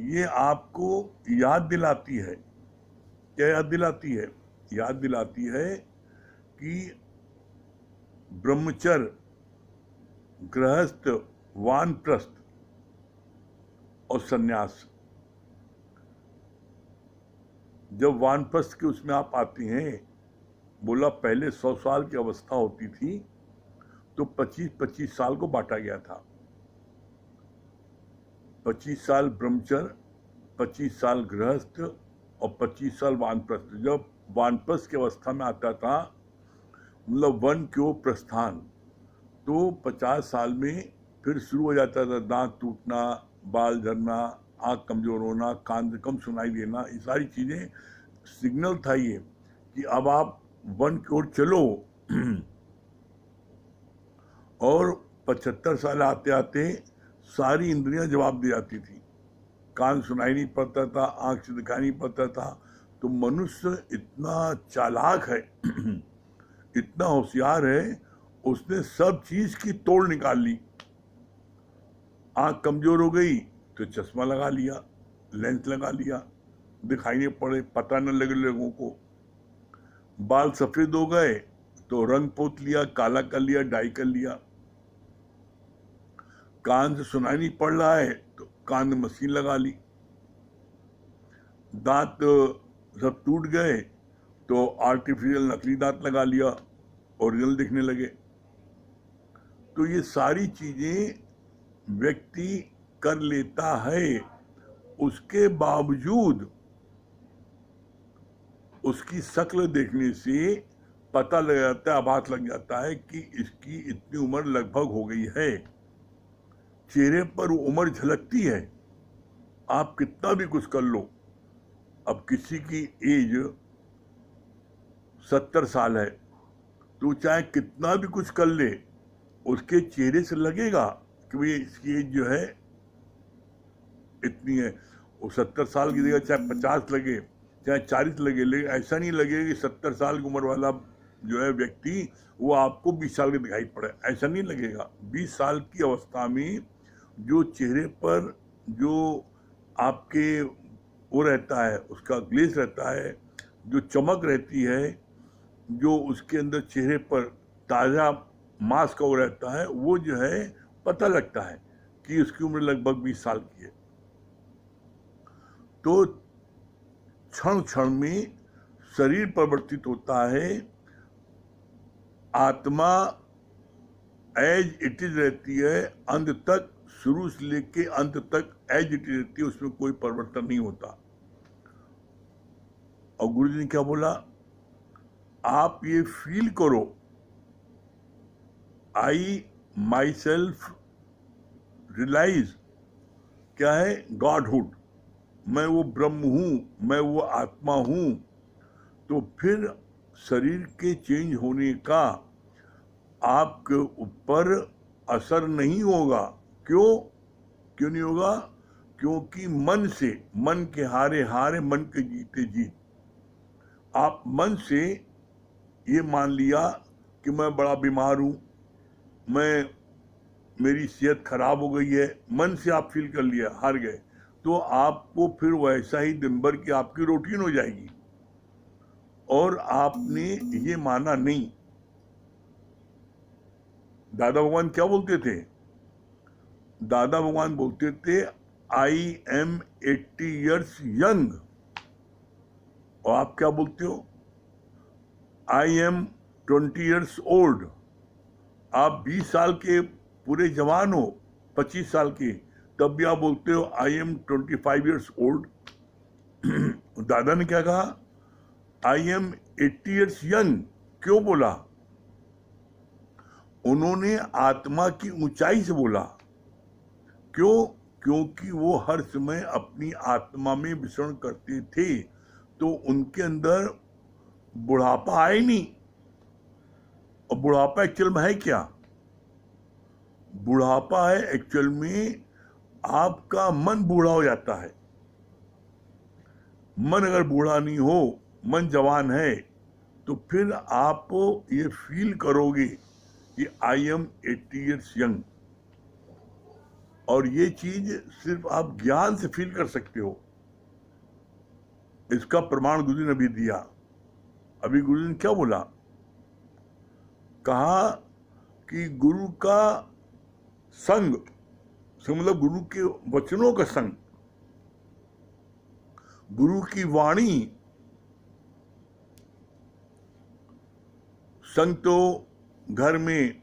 ये आपको याद दिलाती है, क्या याद दिलाती है? याद दिलाती है कि ब्रह्मचर्य, गृहस्थ, वानप्रस्थ और सन्यास। जब वानप्रस्थ के उसमें आप आती हैं, बोला पहले 100 साल की अवस्था होती थी तो 25-25 साल को बांटा गया था। 25 साल ब्रह्मचर्य, 25 साल गृहस्थ और 25 साल वानप्रस्थ। जब वानप्रस्थ की अवस्था में आता था, मतलब वन की ओर प्रस्थान, तो 50 साल में फिर शुरू हो जाता था दांत टूटना, बाल झड़ना, आँख कमजोर होना, कान कम सुनाई देना। ये सारी चीजें सिग्नल था ये कि अब आप वन की ओर चलो। और 75 साल आते आते सारी इंद्रियां जवाब दे जाती थी। कान सुनाई नहीं पड़ता था, आंख से दिखाई नहीं पड़ता था। तो मनुष्य इतना चालाक है, इतना होशियार है, उसने सब चीज की तोड़ निकाल ली। आंख कमजोर हो गई तो चश्मा लगा लिया, लेंस लगा लिया, दिखाई नहीं पड़े, पता न लगे लोगों को। बाल सफेद हो गए तो रंग पोत लिया, काला कर लिया, डाई कर लिया। कान से सुनाई नहीं पड़ रहा है तो कान में मशीन लगा ली। दांत सब टूट गए तो आर्टिफिशियल नकली दांत लगा लिया, ओरिजिनल दिखने लगे। तो ये सारी चीजें व्यक्ति कर लेता है, उसके बावजूद उसकी शक्ल देखने से पता लग जाता है, आभास लग जाता है कि इसकी इतनी उम्र लगभग हो गई है। चेहरे पर वो उम्र झलकती है, आप कितना भी कुछ कर लो। अब किसी की एज 70 साल है तो चाहे कितना भी कुछ कर ले, उसके चेहरे से लगेगा कि भाई इसकी एज जो है इतनी है। वो 70 साल की जगह चाहे 50 लगे, चाहे 40 लगे, लेकिन ऐसा नहीं लगेगा कि 70 साल की उम्र वाला जो है व्यक्ति वो आपको 20 साल के दिखाई पड़े, ऐसा नहीं लगेगा। 20 साल की अवस्था में जो चेहरे पर जो आपके वो रहता है, उसका ग्लेस रहता है, जो चमक रहती है, जो उसके अंदर चेहरे पर ताज़ा मांस का वो रहता है, वो जो है पता लगता है कि उसकी उम्र लगभग 20 साल की है। तो क्षण क्षण में शरीर परिवर्तित होता है, आत्मा एज इट इज रहती है अंत तक, शुरू से लेके अंत तक एज इट इज रहती है, उसमें कोई परिवर्तन नहीं होता। और गुरु जी ने क्या बोला, आप ये फील करो, आई माई सेल्फ रियलाइज, क्या है, गॉडहुड, मैं वो ब्रह्म हूं, मैं वो आत्मा हूं। तो फिर शरीर के चेंज होने का आपके ऊपर असर नहीं होगा। क्यों नहीं होगा? क्योंकि मन से, मन के हारे हारे, मन के जीते जीत। आप मन से ये मान लिया कि मैं बड़ा बीमार हूं, मेरी सेहत खराब हो गई है, मन से आप फील कर लिया, हार गए, तो आपको फिर वैसा ही दिन भर की आपकी रूटीन हो जाएगी। और आपने ये माना नहीं। दादा भगवान क्या बोलते थे? दादा भगवान बोलते थे, आई एम 80 years यंग। और आप क्या बोलते हो? I am 20 years old. आप 20 साल के पूरे जवान हो, 25 साल के, तब भी आप बोलते हो आई एम 25 years ओल्ड। दादा ने क्या कहा? I am 80 years young. क्यों बोला? उन्होंने आत्मा की ऊंचाई से बोला। क्यों? क्योंकि वो हर समय अपनी आत्मा में विचरण करते थे, तो उनके अंदर बुढ़ापा आए नहीं। और बुढ़ापा एक्चुअल में है क्या? बुढ़ापा है एक्चुअल में आपका मन बूढ़ा हो जाता है। मन अगर बूढ़ा नहीं हो, मन जवान है, तो फिर आप ये फील करोगे कि आई एम 80 years यंग। और ये चीज सिर्फ आप ज्ञान से फील कर सकते हो। इसका प्रमाण गुरु जी ने भी दिया। अभी गुरु जी ने क्या बोला, कहा कि गुरु का संग मतलब गुरु के वचनों का संग, गुरु की वाणी संग। तो घर में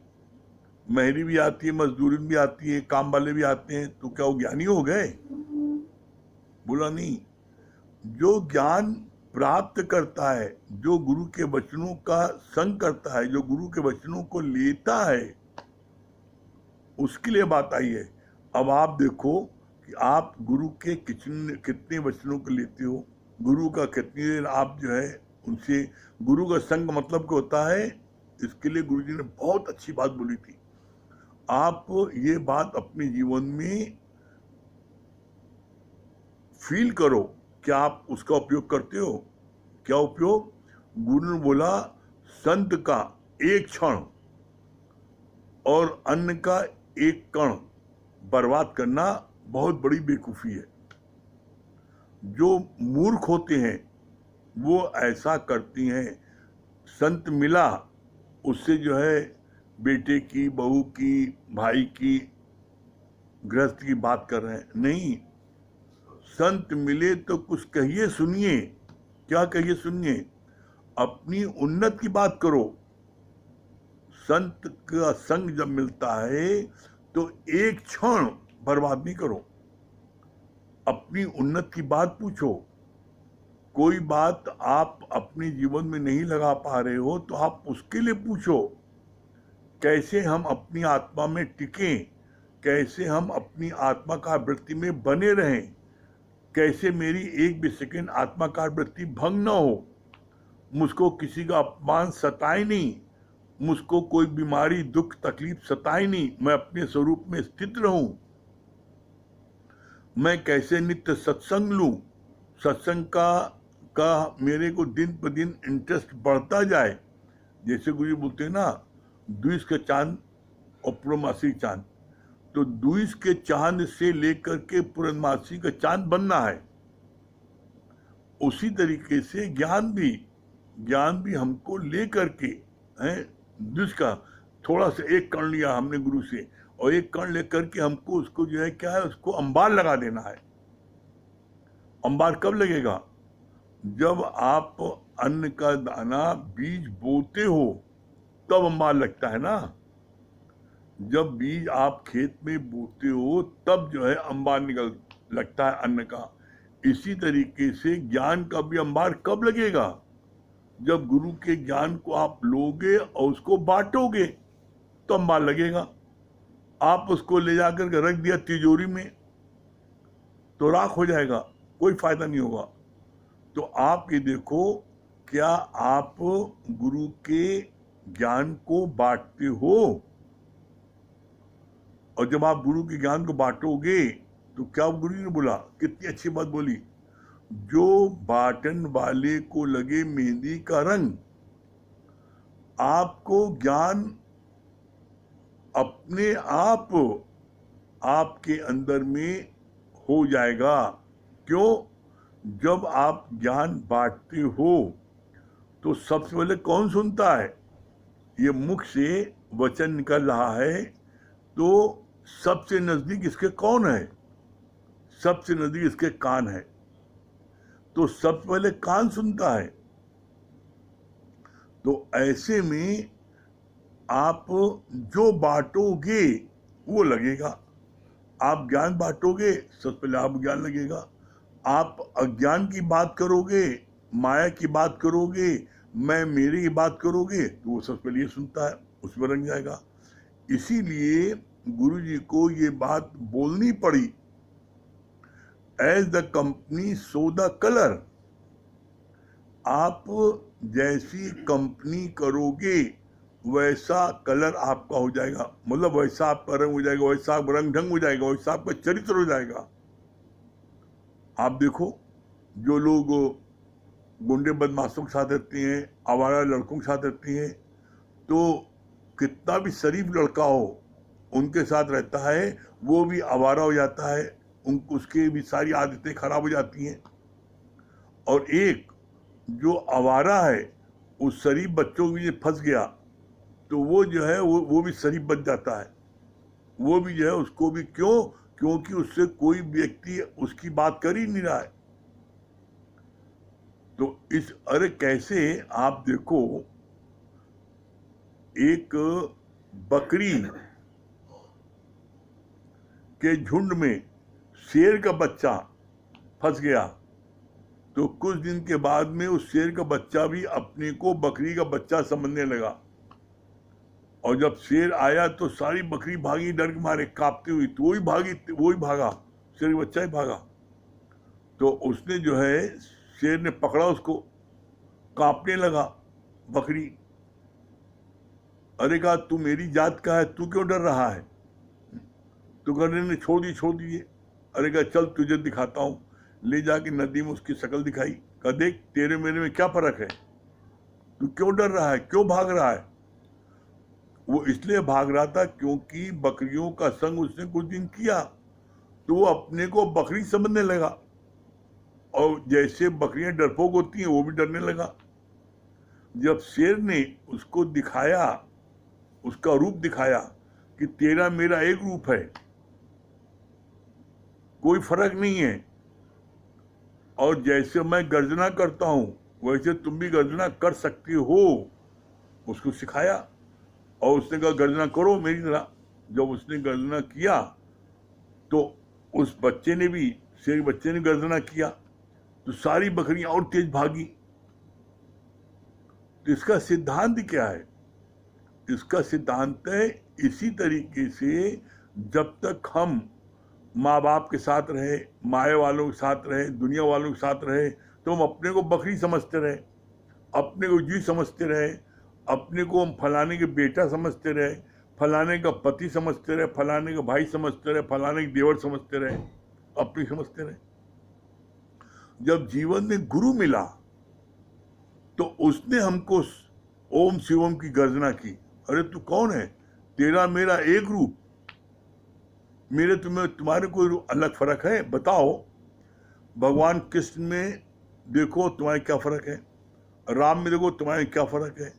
मेहरी भी आती है, मजदूरी भी आती है, काम वाले भी आते हैं, तो क्या वो ज्ञानी हो गए? बोला नहीं। जो ज्ञान प्राप्त करता है, जो गुरु के वचनों का संग करता है, जो गुरु के वचनों को लेता है, उसके लिए बात आई है। अब आप देखो कि आप गुरु के कितने वचनों को लेते हो, गुरु का कितनी देर आप जो है उनसे, गुरु का संग मतलब क्या होता है, इसके लिए गुरु जी ने बहुत अच्छी बात बोली थी। आप ये बात अपने जीवन में फील करो, क्या आप उसका उपयोग करते हो? क्या उपयोग? गुरु ने बोला संत का एक क्षण और अन्न का एक कण बर्बाद करना बहुत बड़ी बेवकूफी है। जो मूर्ख होते हैं वो ऐसा करती हैं। संत मिला, उससे जो है बेटे की, बहू की, भाई की, गृहस्थ की बात कर रहे हैं। नहीं, संत मिले तो कुछ कहिए, सुनिए। क्या कहिए, सुनिए। अपनी उन्नत की बात करो। संत का संग जब मिलता है तो एक क्षण बर्बाद नहीं करो, अपनी उन्नत की बात पूछो। कोई बात आप अपने जीवन में नहीं लगा पा रहे हो तो आप उसके लिए पूछो, कैसे हम अपनी आत्मा में टिकें, कैसे हम अपनी आत्मा का वृत्ति में बने रहें, कैसे मेरी एक भी सेकंड आत्मा का वृत्ति भंग न हो, मुझको किसी का अपमान सताए नहीं, मुझको कोई बीमारी, दुख, तकलीफ सताए नहीं, मैं अपने स्वरूप में स्थित रहूं। मैं कैसे नित्य सत्संग लूं, सत्संग का मेरे को दिन पर दिन इंटरेस्ट बढ़ता जाए। जैसे गुरु जी बोलते हैं ना, द्विज का चांद और पूर्णमासी चांद, तो द्विज के चांद से लेकर के पूर्णमासी का चांद बनना है। उसी तरीके से ज्ञान भी हमको लेकर के है, द्विज का थोड़ा सा एक कण लिया हमने गुरु से, और एक कण लेकर के हमको उसको जो है क्या है, उसको अंबार लगा देना है। अंबार कब लगेगा? जब आप अन्न का दाना बीज बोते हो तब अंबार लगता है ना। जब बीज आप खेत में बोते हो तब जो है अंबार लगता है अन्न का। इसी तरीके से ज्ञान का भी अंबार कब लगेगा? जब गुरु के ज्ञान को आप लोगे और उसको बांटोगे तो अंबार लगेगा। आप उसको ले जाकर के रख दिया तिजोरी में तो राख हो जाएगा, कोई फायदा नहीं होगा। तो आप ये देखो, क्या आप गुरु के ज्ञान को बांटते हो? और जब आप गुरु के ज्ञान को बांटोगे तो क्या गुरु जी ने बोला, कितनी अच्छी बात बोली, जो बांटन वाले को लगे मेहंदी का रंग, आपको ज्ञान अपने आप आपके अंदर में हो जाएगा। क्यों? जब आप ज्ञान बांटते हो तो सबसे पहले कौन सुनता है? ये मुख से वचन निकल रहा है तो सबसे नजदीक इसके कौन है? सबसे नजदीक इसके कान है। तो सबसे पहले कान सुनता है। तो ऐसे में आप जो बांटोगे वो लगेगा। आप ज्ञान बांटोगे, सबसे पहले आप ज्ञान लगेगा। आप अज्ञान की बात करोगे, माया की बात करोगे, मैं मेरी की बात करोगे, तो वो सबसे पहले ये सुनता है, उसमें रंग जाएगा। इसीलिए गुरु जी को ये बात बोलनी पड़ी, as the company so the colour. आप जैसी कंपनी करोगे वैसा कलर आपका हो जाएगा, मतलब वैसा आपका रंग हो जाएगा, वैसा आप रंग ढंग हो जाएगा, वैसा आपका चरित्र हो जाएगा। आप देखो, जो लोग गुंडे बदमाशों के साथ रहते हैं, आवारा लड़कों के साथ रहते हैं, तो कितना भी शरीफ लड़का हो, उनके साथ रहता है वो भी आवारा हो जाता है, उसके भी सारी आदतें खराब हो जाती हैं। और एक जो आवारा है उस शरीफ बच्चों के फंस गया तो वो जो है वो भी शरीफ बच जाता है। वो भी जो है उसको भी क्यों, क्योंकि उससे कोई व्यक्ति उसकी बात कर ही नहीं रहा है। तो अरे कैसे आप देखो, एक बकरी के झुंड में शेर का बच्चा फंस गया तो कुछ दिन के बाद में उस शेर का बच्चा भी अपने को बकरी का बच्चा समझने लगा। और जब शेर आया तो सारी बकरी भागी डर के मारे कांपती हुई, तो वही भागा, शेर का बच्चा ही भागा। तो उसने जो है, शेर ने पकड़ा उसको, कांपने लगा बकरी। अरे कहा तू मेरी जात का है, तू क्यों डर रहा है? तो गधे ने छोड़ दिए। अरे कहा चल तुझे दिखाता हूं। ले जाके नदी में उसकी शक्ल दिखाई। कहा देख तेरे मेरे में क्या फर्क है, तू क्यों डर रहा है, क्यों भाग रहा है? वो इसलिए भाग रहा था क्योंकि बकरियों का संग उसने कुछ दिन किया तो वो अपने को बकरी समझने लगा, और जैसे बकरियां डरपोक होती हैं वो भी डरने लगा। जब शेर ने उसको दिखाया, उसका रूप दिखाया कि तेरा मेरा एक रूप है, कोई फर्क नहीं है, और जैसे मैं गर्जना करता हूं वैसे तुम भी गर्जना कर सकती हो, उसको सिखाया। और उसने कहा गर्जना करो मेरी तरह। जब उसने गर्जना किया तो उस बच्चे ने भी, शेर के बच्चे ने गर्जना किया तो सारी बकरियां और तेज भागी। तो इसका सिद्धांत क्या है? इसका सिद्धांत है इसी तरीके से जब तक हम माँ बाप के साथ रहे, माए वालों के साथ रहे, दुनिया वालों के साथ रहे, तो हम अपने को बकरी समझते रहे, अपने को जी समझते रहे, अपने को हम फलाने के बेटा समझते रहे, फलाने का पति समझते रहे, फलाने का भाई समझते रहे, फलाने के देवर समझते रहे, अपनी समझते रहे। जब जीवन में गुरु मिला तो उसने हमको ओम शिवम की गर्जना की। अरे तू कौन है, तेरा मेरा एक रूप, मेरे तुम्हारे कोई अलग फर्क है? बताओ। भगवान कृष्ण में देखो तुम्हारे क्या फर्क है, राम में देखो तुम्हारे क्या फर्क है,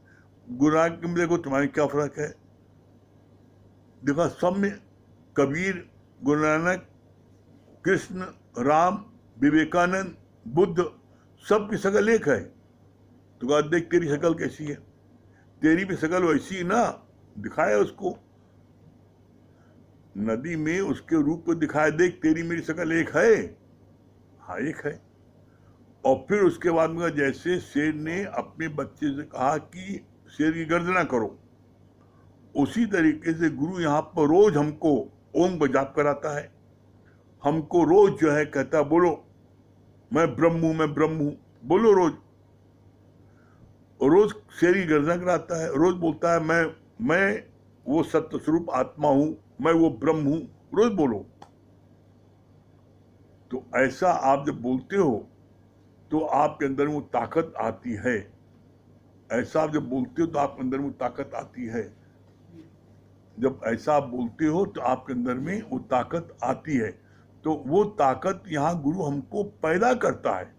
गुरु नानक में देखो तुम्हारे क्या फर्क है। देखो सब में कबीर, गुरु नानक, कृष्ण, राम, विवेकानंद, बुद्ध, सबकी शकल एक है। तो कहा देख तेरी शकल कैसी है, तेरी भी शकल वैसी है ना, दिखाया उसको नदी में, उसके रूप को दिखाया, देख तेरी मेरी शकल एक है। हाँ एक है। और फिर उसके बाद में जैसे शेर ने अपने बच्चे से कहा कि शेर की गर्जना करो, उसी तरीके से गुरु यहाँ पर रोज हमको ओम का जाप कराता है, हमको रोज जो है कहता है बोलो मैं ब्रह्म हूं, मैं ब्रह्म हूं, बोलो रोज। रोज शेर की गर्जना कराता है, रोज बोलता है मैं वो सत्य स्वरूप आत्मा हूं, मैं वो ब्रह्म हूं, रोज बोलो। तो ऐसा आप जब बोलते हो तो आपके अंदर वो ताकत आती है। ऐसा आप जब बोलते हो तो आपके अंदर वो ताकत आती है। जब ऐसा आप बोलते हो तो आपके अंदर में वो ताकत आती है। तो वो ताकत यहाँ गुरु हमको पैदा करता है,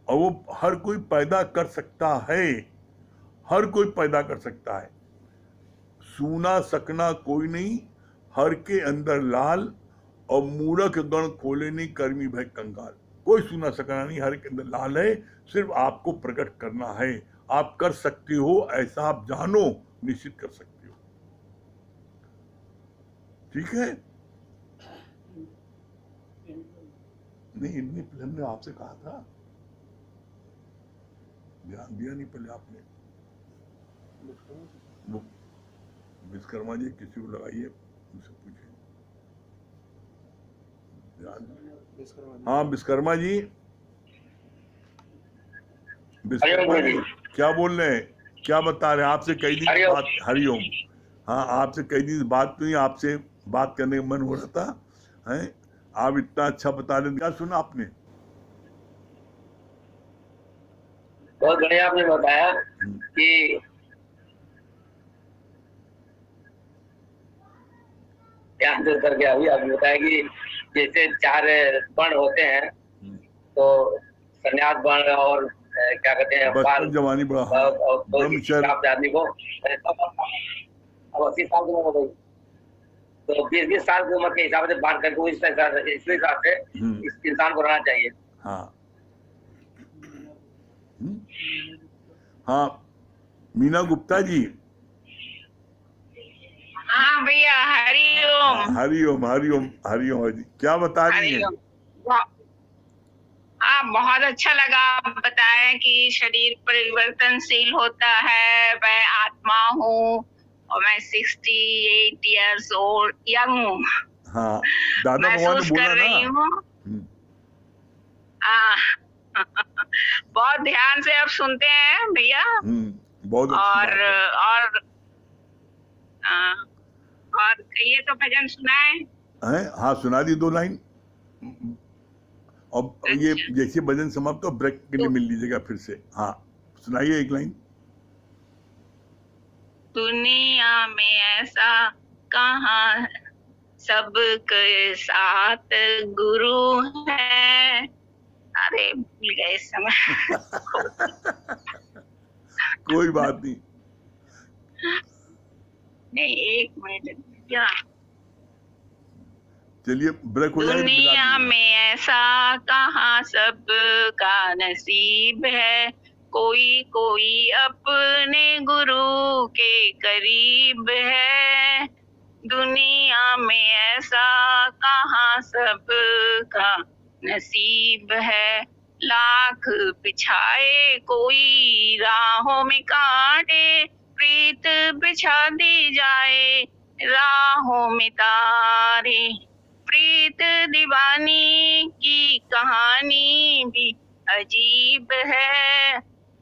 और वो हर कोई पैदा कर सकता है, हर कोई पैदा कर सकता है। सूना सकना कोई नहीं, हर के अंदर लाल, और मूर्ख गण खोले नहीं कर्मी भय कंगाल। कोई सुना सकना नहीं, हर के अंदर लाल है, सिर्फ आपको प्रकट करना है। आप कर सकते हो, ऐसा आप जानो, निश्चित कर सकते हो। ठीक है? नहीं इतनी पहले हमने आपसे कहा था, ध्यान दिया नहीं पहले आपने। विश्वकर्मा जी किसी को लगाइए, उनसे पूछिए। हाँ विश्वकर्मा जी, विश्वकर्मा जी क्या बोल रहे हैं, क्या बता रहे हैं? आपसे कई दिन की बात, हरिओम। हाँ आपसे कई दिन से बात नहीं, आपसे बात करने का मन हो रहा था, हैं? आप इतना अच्छा बता रहे, क्या सुना आपने? बहुत बढ़िया आपने बताया कि ज्ञान दूर करके अभी आपने बताया कि जैसे 4 वर्ण होते हैं, तो संन्यास वर्ण और क्या कहते हैं बाल बचपन जवानी बड़ा, हाँ, और कोई भी ब्रह्मचर्य। प्राप्त आदमी को अब 80 साल की उम्र हो गई, तो 20-20 साल की उम्र के हिसाब से बांट करके इस हिसाब से इस इंसान को रहना चाहिए। हाँ हाँ, मीना गुप्ता जी। हाँ भैया, हरिओम। हरिओम हरिओम हरिओम जी, क्या बता रही हैं? हाँ, बहुत अच्छा लगा आप बताएं कि शरीर परिवर्तनशील होता है। मैं आत्मा हूँ और मैं 68 इयर्स ओल्ड यंग हूँ। हाँ, दादा भगवान ने महसूस बोला कर ना। रही हूँ। बहुत ध्यान से आप सुनते हैं भैया। बहुत अच्छी बात है। और कहिए तो भजन सुनाए हैं? हाँ, सुना दी 2 लाइन। अब ये जैसे भजन समाप्त हो, ब्रेक के लिए मिल लीजिएगा फिर से। हाँ, सुनाइए 1 लाइन। दुनिया में ऐसा कहाँ सबके साथ गुरु है। अरे भूल गए इस समय। कोई बात नहीं। नहीं, 1 मिनट क्या। चलिए, ब्रेक हो जाए। दुनिया में ऐसा कहाँ सबका नसीब है, कोई कोई अपने गुरु के करीब है। दुनिया में ऐसा कहाँ सबका नसीब है, लाख बिछाए कोई राहों में कांटे, प्रीत बिछा दी जाए राहों में तारे। प्रीत दीवानी की कहानी भी अजीब है,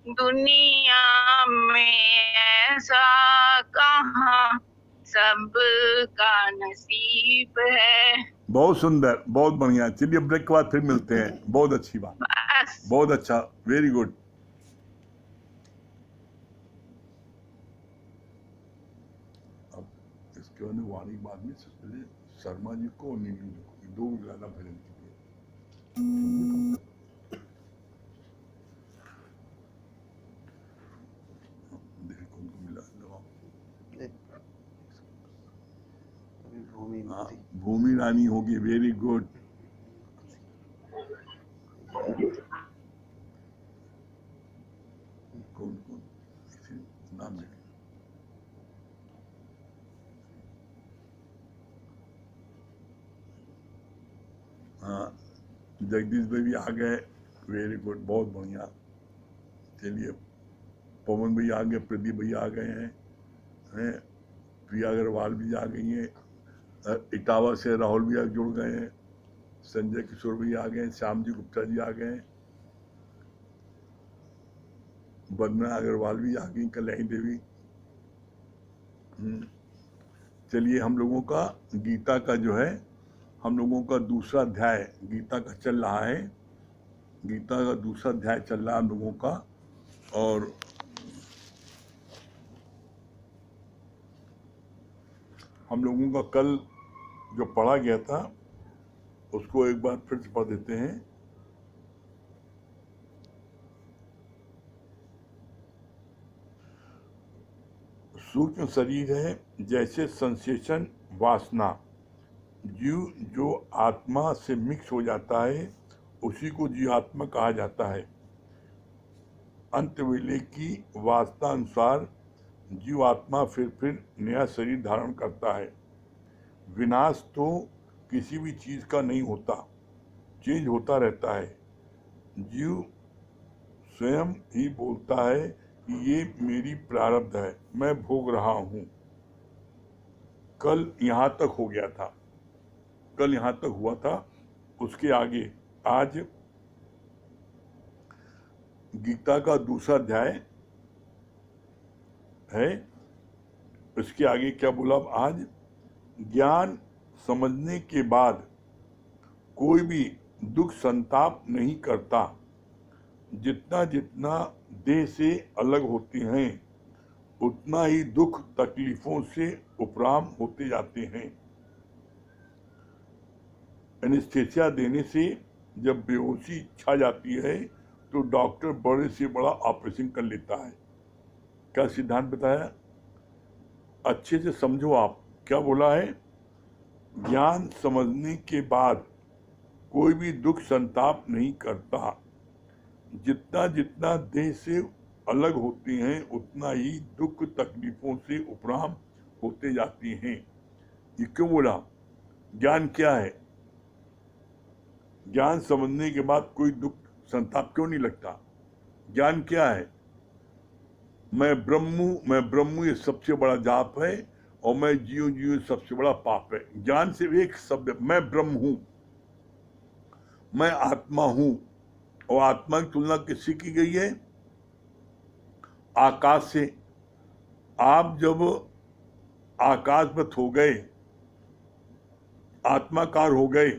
दुनिया में ऐसा कहाँ सबका नसीब है। बहुत सुंदर, बहुत बढ़िया। चलिए, ब्रेक के बाद फिर मिलते हैं। बहुत अच्छी बात, बस। बहुत अच्छा, वेरी गुड। अब इसके बाद वाणी बाद में पहले शर्मा जी को और नीलू जी को 2 गाना भजन कीजिए। देखिए कौन को मिला जवाब। हाँ, भूमि रानी होगी। Very good. कौन कौन नाम देखें। हाँ, जगदीश भाई भी आ गए। वेरी गुड, बहुत बढ़िया। चलिए, पवन भैया आ गए, प्रदीप भैया आ गए हैं, प्रिया अग्रवाल भी आ गई हैं, इटावा से राहुल भैया जुड़ गए हैं, संजय किशोर भैया आ गए हैं, श्याम जी गुप्ता जी आ गए हैं, वंदना अग्रवाल भी आ गई, कल्याणी देवी। चलिए, हम लोगों का गीता का जो है, हम लोगों का दूसरा अध्याय गीता का चल रहा है। गीता का दूसरा अध्याय चल रहा है हम लोगों का। और हम लोगों का कल जो पढ़ा गया था उसको एक बार फिर से पढ़ देते हैं। सूक्ष्म शरीर है जैसे संश्लेषण वासना, जीव जो आत्मा से मिक्स हो जाता है उसी को जीवात्मा कहा जाता है। अंत वेले की वासना अनुसार जीवात्मा फिर नया शरीर धारण करता है। विनाश तो किसी भी चीज का नहीं होता, चेंज होता रहता है। जीव स्वयं ही बोलता है कि ये मेरी प्रारब्ध है, मैं भोग रहा हूं। कल यहां तक हो गया था, कल यहां तक हुआ था। उसके आगे आज गीता का दूसरा अध्याय है। इसके आगे क्या बोला आज? ज्ञान समझने के बाद कोई भी दुख संताप नहीं करता। जितना जितना देह से अलग होते हैं उतना ही दुख तकलीफों से उपराम होते जाते हैं। एनेस्थेसिया देने से जब बेहोशी छा जाती है तो डॉक्टर बड़े से बड़ा ऑपरेशन कर लेता है। क्या सिद्धांत बताया? अच्छे से समझो आप क्या बोला है। ज्ञान समझने के बाद कोई भी दुख संताप नहीं करता। जितना जितना देह से अलग होते हैं उतना ही दुख तकलीफों से उपराम होते जाते हैं। ये क्यों बोला? ज्ञान क्या है? ज्ञान समझने के बाद कोई दुख संताप क्यों नहीं लगता? ज्ञान क्या है? मैं ब्रह्म ये सबसे बड़ा जाप है और मैं जीव सबसे बड़ा पाप है। ज्ञान सिर्फ एक शब्द, मैं ब्रह्म हूं, मैं आत्मा हूं। और आत्मा की तुलना किससे की गई है? आकाश से। आप जब आकाशवत हो गए, आत्माकार हो गए,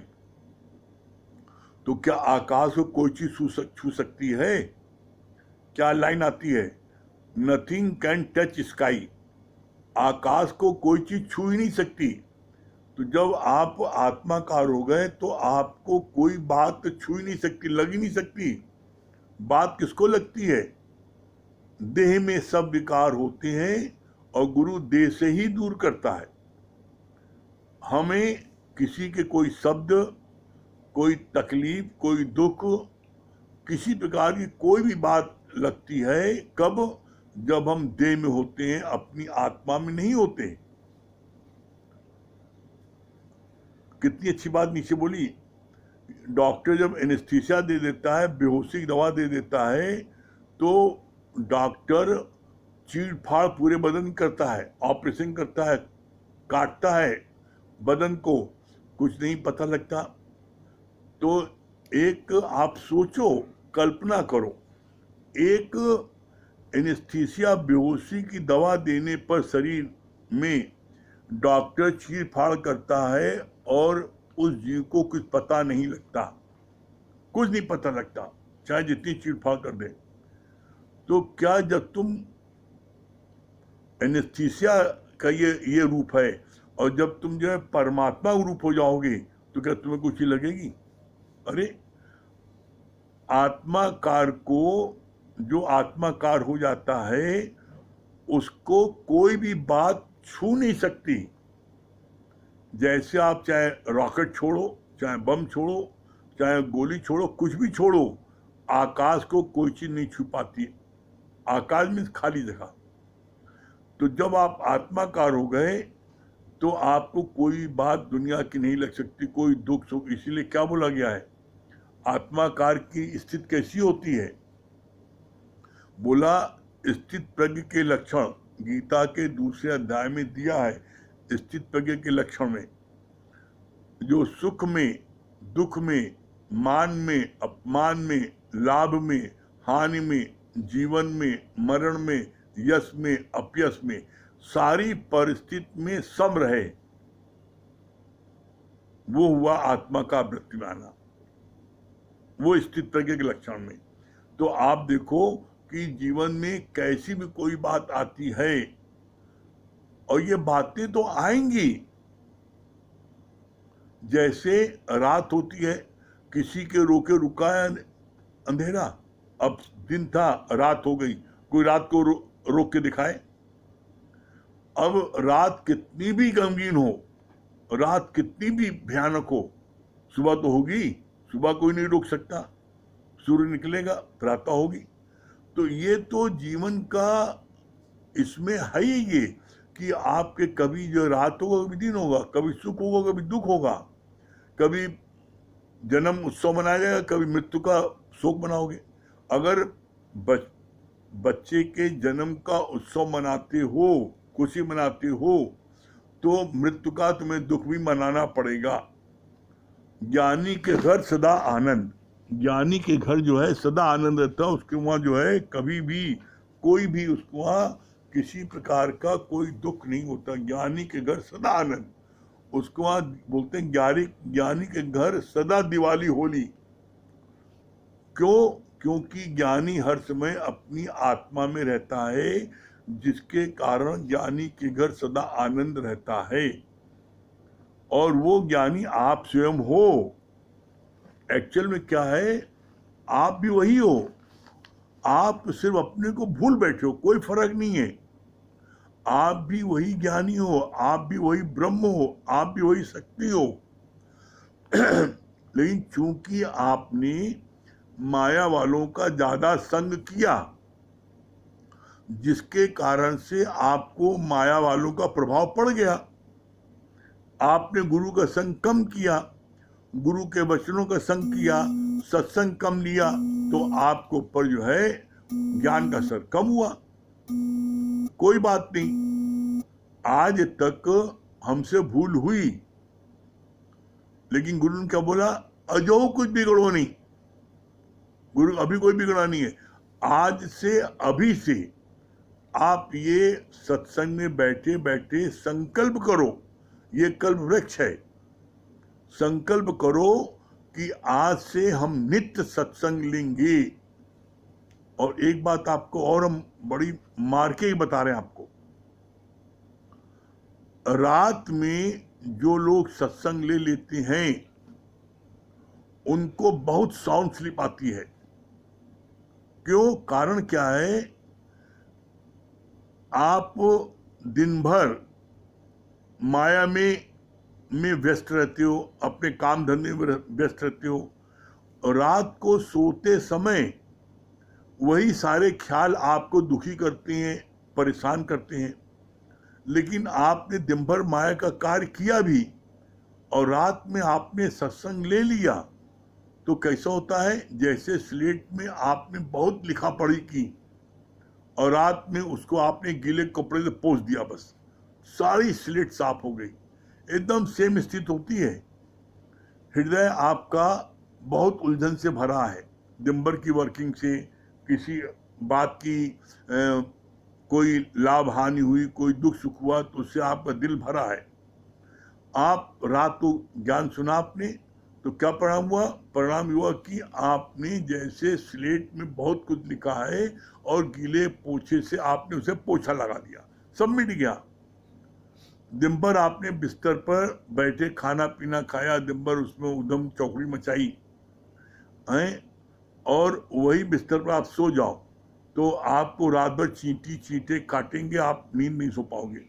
तो क्या आकाश को कोई चीज छू सकती है? क्या लाइन आती है? Nothing can touch sky. आकाश को कोई चीज छू ही नहीं सकती। तो जब आप आत्माकार हो गए तो आपको कोई बात छू ही नहीं सकती, लग ही नहीं सकती। बात किसको लगती है? देह में सब विकार होते हैं और गुरु देह से ही दूर करता है। हमें किसी के कोई शब्द, कोई तकलीफ, कोई दुख, किसी प्रकार की कोई भी बात लगती है कब? जब हम देह में होते हैं, अपनी आत्मा में नहीं होते। कितनी अच्छी बात नीचे बोली। डॉक्टर जब एनेस्थीसिया दे देता है, बेहोशी की दवा दे देता है, तो डॉक्टर चीड़ फाड़ पूरे बदन करता है, ऑपरेशन करता है, काटता है बदन को, कुछ नहीं पता लगता। तो एक आप सोचो, कल्पना करो, एक एनेस्थीसिया बेहोशी की दवा देने पर शरीर में डॉक्टर चीर फाड़ करता है और उस जीव को कुछ पता नहीं लगता, कुछ नहीं पता लगता, चाहे जितनी चीर फाड़ कर दे। तो क्या जब तुम एनेस्थीसिया का ये रूप है और जब तुम जो है परमात्मा रूप हो जाओगे तो क्या तुम्हें कुछ ही लगेगी? अरे आत्माकार को, जो आत्माकार हो जाता है उसको कोई भी बात छू नहीं सकती। जैसे आप चाहे रॉकेट छोड़ो, चाहे बम छोड़ो, चाहे गोली छोड़ो, कुछ भी छोड़ो, आकाश को कोई चीज नहीं छू पाती। आकाश में खाली जगह। तो जब आप आत्माकार हो गए तो आपको कोई बात दुनिया की नहीं लग सकती, कोई दुख सुख। इसीलिए क्या बोला गया है? आत्माकार की स्थिति कैसी होती है? बोला स्थित प्रज्ञ के लक्षण गीता के दूसरे अध्याय में दिया है। स्थित प्रज्ञ के लक्षण में जो सुख में, दुख में, मान में, अपमान में, लाभ में, हानि में, जीवन में, मरण में, यश में, अपयश में, सारी परिस्थिति में सम रहे, वो हुआ आत्मा का वृत्तिमाना, वो स्थित प्रज्ञ के लक्षण में। तो आप देखो कि जीवन में कैसी भी कोई बात आती है, और ये बातें तो आएंगी। जैसे रात होती है, किसी के रोके रुकाया अंधेरा, अब दिन था, रात हो गई, कोई रात को रोक के दिखाए? अब रात कितनी भी गमगीन हो, रात कितनी भी भयानक हो, सुबह तो होगी, सुबह कोई नहीं रोक सकता। सूर्य निकलेगा, प्रातः होगी। तो ये तो जीवन का इसमें है ही ये कि आपके कभी जो रात होगा, कभी दिन होगा, कभी सुख होगा, कभी दुख होगा, कभी जन्म उत्सव मनाया जाएगा, कभी मृत्यु का शोक मनाओगे। अगर बच्चे के जन्म का उत्सव मनाते हो, खुशी मनाते हो, तो मृत्यु का तुम्हें दुख भी मनाना पड़ेगा। ज्ञानी के घर सदा आनंद, ज्ञानी के घर जो है सदा आनंद रहता है। उसके वहाँ जो है कभी भी कोई भी उसको वहाँ किसी प्रकार का कोई दुख नहीं होता। ज्ञानी के घर सदा आनंद, उसको वहाँ बोलते हैं ज्ञानी के घर सदा दिवाली होली। क्यों? क्योंकि ज्ञानी हर समय अपनी आत्मा में रहता है, जिसके कारण ज्ञानी के घर सदा आनंद रहता है। और वो ज्ञानी आप स्वयं हो। एक्चुअल में क्या है, आप भी वही हो, आप सिर्फ अपने को भूल बैठे हो, कोई फर्क नहीं है। आप भी वही ज्ञानी हो, आप भी वही ब्रह्म हो, आप भी वही शक्ति हो। लेकिन चूंकि आपने माया वालों का ज्यादा संग किया, जिसके कारण से आपको माया वालों का प्रभाव पड़ गया। आपने गुरु का संग कम किया, गुरु के वचनों का संग किया, सत्संग कम लिया, तो आपको ऊपर जो है ज्ञान का असर कम हुआ। कोई बात नहीं, आज तक हमसे भूल हुई, लेकिन गुरु ने क्या बोला, अजो कुछ बिगड़ो नहीं। गुरु अभी कोई बिगड़ा नहीं है। आज से, अभी से आप ये सत्संग में बैठे बैठे संकल्प करो, ये कल्प वृक्ष है। संकल्प करो कि आज से हम नित्य सत्संग लेंगे। और एक बात आपको और हम बड़ी मार के ही बता रहे हैं आपको, रात में जो लोग सत्संग ले लेते हैं उनको बहुत साउंड स्लीप आती है। क्यों? कारण क्या है, आप दिन भर माया में व्यस्त रहते हो, अपने काम धंधे में व्यस्त रहते हो, और रात को सोते समय वही सारे ख्याल आपको दुखी करते हैं, परेशान करते हैं। लेकिन आपने दिन भर माया का कार्य किया भी और रात में आपने सत्संग ले लिया, तो कैसा होता है, जैसे स्लेट में आपने बहुत लिखा पढ़ी की और रात में उसको आपने गीले कपड़े से पोंछ दिया, बस सारी स्लेट साफ हो गई। एकदम सेम स्थिति होती है। हृदय आपका बहुत उलझन से भरा है, दिन भर की वर्किंग से, किसी बात की कोई लाभ हानि हुई, कोई दुख सुख हुआ, तो उससे आपका दिल भरा है। आप रात को ज्ञान सुना आपने, तो क्या परिणाम हुआ? परिणाम हुआ कि आपने जैसे स्लेट में बहुत कुछ लिखा है और गीले पोछे से आपने उसे पोछा लगा दिया, सब मिट गया। दिन भर आपने बिस्तर पर बैठे खाना पीना खाया, दिन भर उसमें उधम चौकड़ी मचाई हैं, और वही बिस्तर पर आप सो जाओ तो आपको रात भर चींटे काटेंगे, आप नींद नहीं सो पाओगे।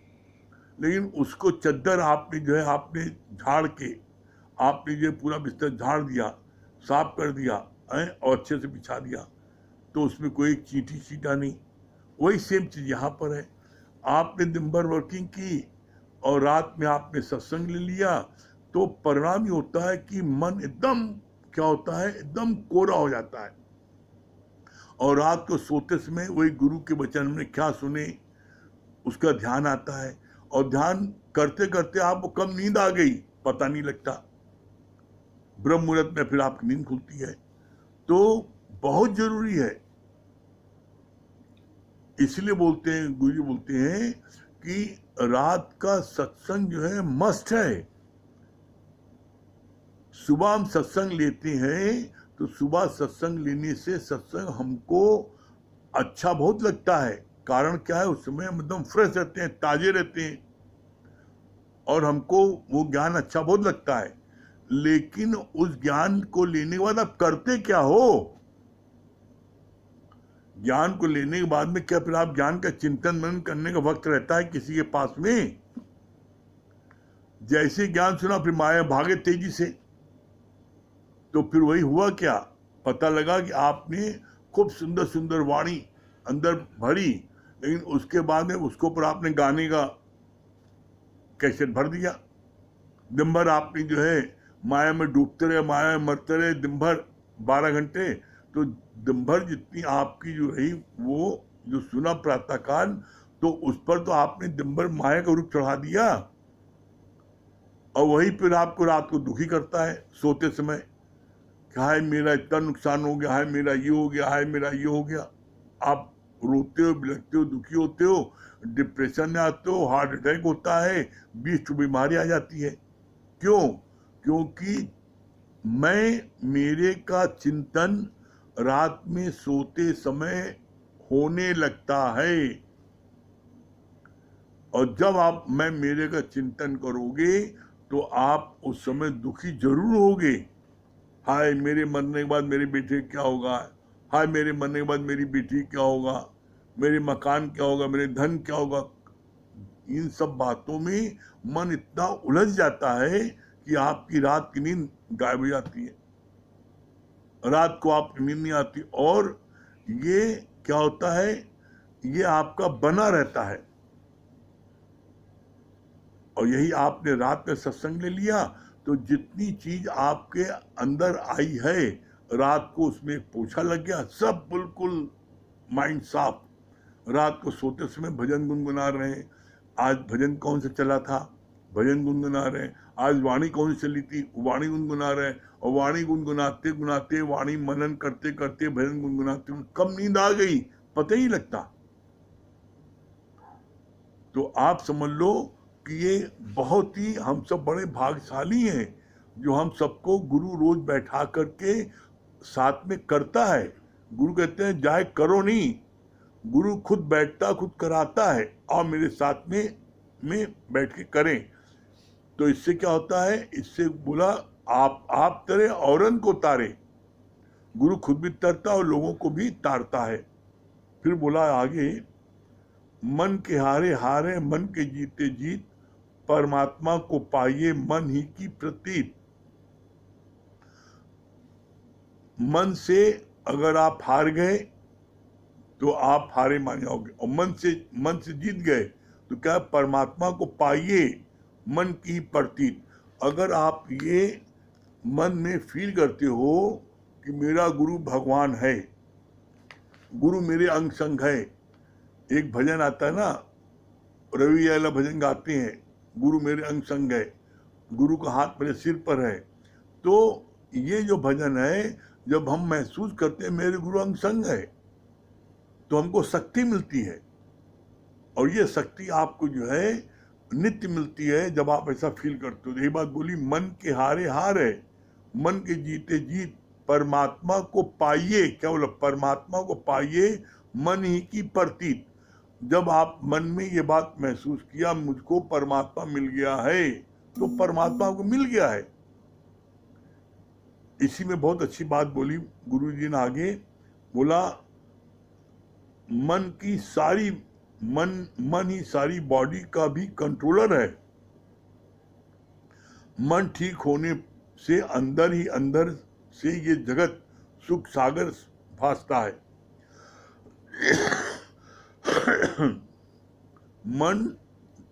लेकिन उसको चद्दर आपने जो है आपने झाड़ के, आपने जो पूरा बिस्तर झाड़ दिया, साफ कर दिया हैं, और अच्छे से बिछा दिया, तो उसमें कोई चींटा नहीं। वही सेम चीज यहाँ पर है। आपने दिन भर वर्किंग की और रात में आपने सत्संग ले लिया, तो परिणाम ये होता है कि मन एकदम क्या होता है, एकदम कोरा हो जाता है। और रात को सोते समय वही गुरु के वचन में क्या सुने उसका ध्यान आता है, और ध्यान करते करते आपको कब नींद आ गई पता नहीं लगता। ब्रह्म मुहूर्त में फिर आपकी नींद खुलती है। तो बहुत जरूरी है, इसलिए बोलते हैं, गुरु जी बोलते हैं कि रात का सत्संग जो है मस्ट है। सुबह हम सत्संग लेते हैं तो सुबह सत्संग लेने से सत्संग हमको अच्छा बहुत लगता है। कारण क्या है, उस समय हम एकदम फ्रेश रहते हैं, ताजे रहते हैं, और हमको वो ज्ञान अच्छा बहुत लगता है। लेकिन उस ज्ञान को लेने के बाद आप करते क्या हो? ज्ञान को लेने के बाद में क्या फिर आप ज्ञान का चिंतन मनन करने का वक्त रहता है किसी के पास में? जैसे ज्ञान सुना फिर माया भागे तेजी से, तो फिर वही हुआ क्या, पता लगा कि आपने खूब सुंदर सुंदर वाणी अंदर भरी, लेकिन उसके बाद में उसके ऊपर आपने गाने का कैसेट भर दिया। दिन भर आपने जो है माया में डूबते रहे, माया में मरते रहे, दिन भर 12 घंटे, तो दिन भर जितनी आपकी जो रही वो जो सुना प्रातःकाल, तो उस पर तो आपने दिन भर माया का रूप चढ़ा दिया, और वही फिर आपको रात को दुखी करता है सोते समय। हाय मेरा इतना नुकसान हो गया, हाय मेरा ये हो गया, हाय मेरा ये हो गया। आप रोते हो, बिलखते हो, दुखी होते हो, डिप्रेशन में आते हो, हार्ट अटैक होता है, 20 बीमारी आ जाती है। क्यों? क्योंकि मैं मेरे का चिंतन रात में सोते समय होने लगता है। और जब आप मैं मेरे का चिंतन करोगे तो आप उस समय दुखी जरूर होगे। हाय मेरे मरने के बाद मेरे बेटे क्या होगा, हाय मेरे मरने के बाद मेरी बेटी क्या होगा, मेरे मकान क्या होगा, मेरे धन क्या होगा। इन सब बातों में मन इतना उलझ जाता है कि आपकी रात की नींद गायब हो जाती है, रात को आपकी नींद नहीं आती, और ये क्या होता है, ये आपका बना रहता है। और यही आपने रात में सत्संग ले लिया तो जितनी चीज आपके अंदर आई है, रात को उसमें पोछा लग गया, सब बिल्कुल माइंड साफ। रात को सोते समय भजन गुनगुना रहे हैं, आज भजन कौन सा चला था, भजन गुनगुना रहे हैं। आज वाणी कौन सी चली थी, वाणी गुनगुना रहे हैं। और वाणी गुनगुनाते गुनाते, वाणी मनन करते करते, भजन गुनगुनाते कब नींद आ गई पता ही लगता। तो आप समझ लो कि ये बहुत ही, हम सब बड़े भाग्यशाली हैं जो हम सबको गुरु रोज बैठा करके साथ में करता है। गुरु कहते हैं जाए करो नहीं, गुरु खुद बैठता खुद कराता है, और मेरे साथ में बैठ के करें। तो इससे क्या होता है, इससे बोला आप तरे औरन को तारे। गुरु खुद भी तरता और लोगों को भी तारता है। फिर बोला आगे, मन के हारे हारे मन के जीते जीत, परमात्मा को पाइए मन ही की प्रतीत। मन से अगर आप हार गए तो आप हारे मान जाओगे, और मन से जीत गए तो क्या, परमात्मा को पाइए मन की प्रतीत। अगर आप ये मन में फील करते हो कि मेरा गुरु भगवान है, गुरु मेरे अंग संग है। एक भजन आता है ना, रवि वाला भजन गाते हैं, गुरु मेरे अंग संग है, गुरु का हाथ मेरे सिर पर है। तो ये जो भजन है, जब हम महसूस करते हैं मेरे गुरु अंग संग है, तो हमको शक्ति मिलती है। और ये शक्ति आपको जो है नित्य मिलती है जब आप ऐसा फील करते हो। यही बात बोली, मन के हारे हार है मन के जीते जीत, परमात्मा को पाइए। क्या बोला, परमात्मा को पाइए मन ही की प्रतीत। जब आप मन में ये बात महसूस किया मुझको परमात्मा मिल गया है, तो परमात्मा को मिल गया है। इसी में बहुत अच्छी बात बोली गुरु जी ने आगे, बोला मन की सारी मन ही सारी बॉडी का भी कंट्रोलर है। मन ठीक होने से अंदर ही अंदर से ये जगत सुख सागर भासता है। मन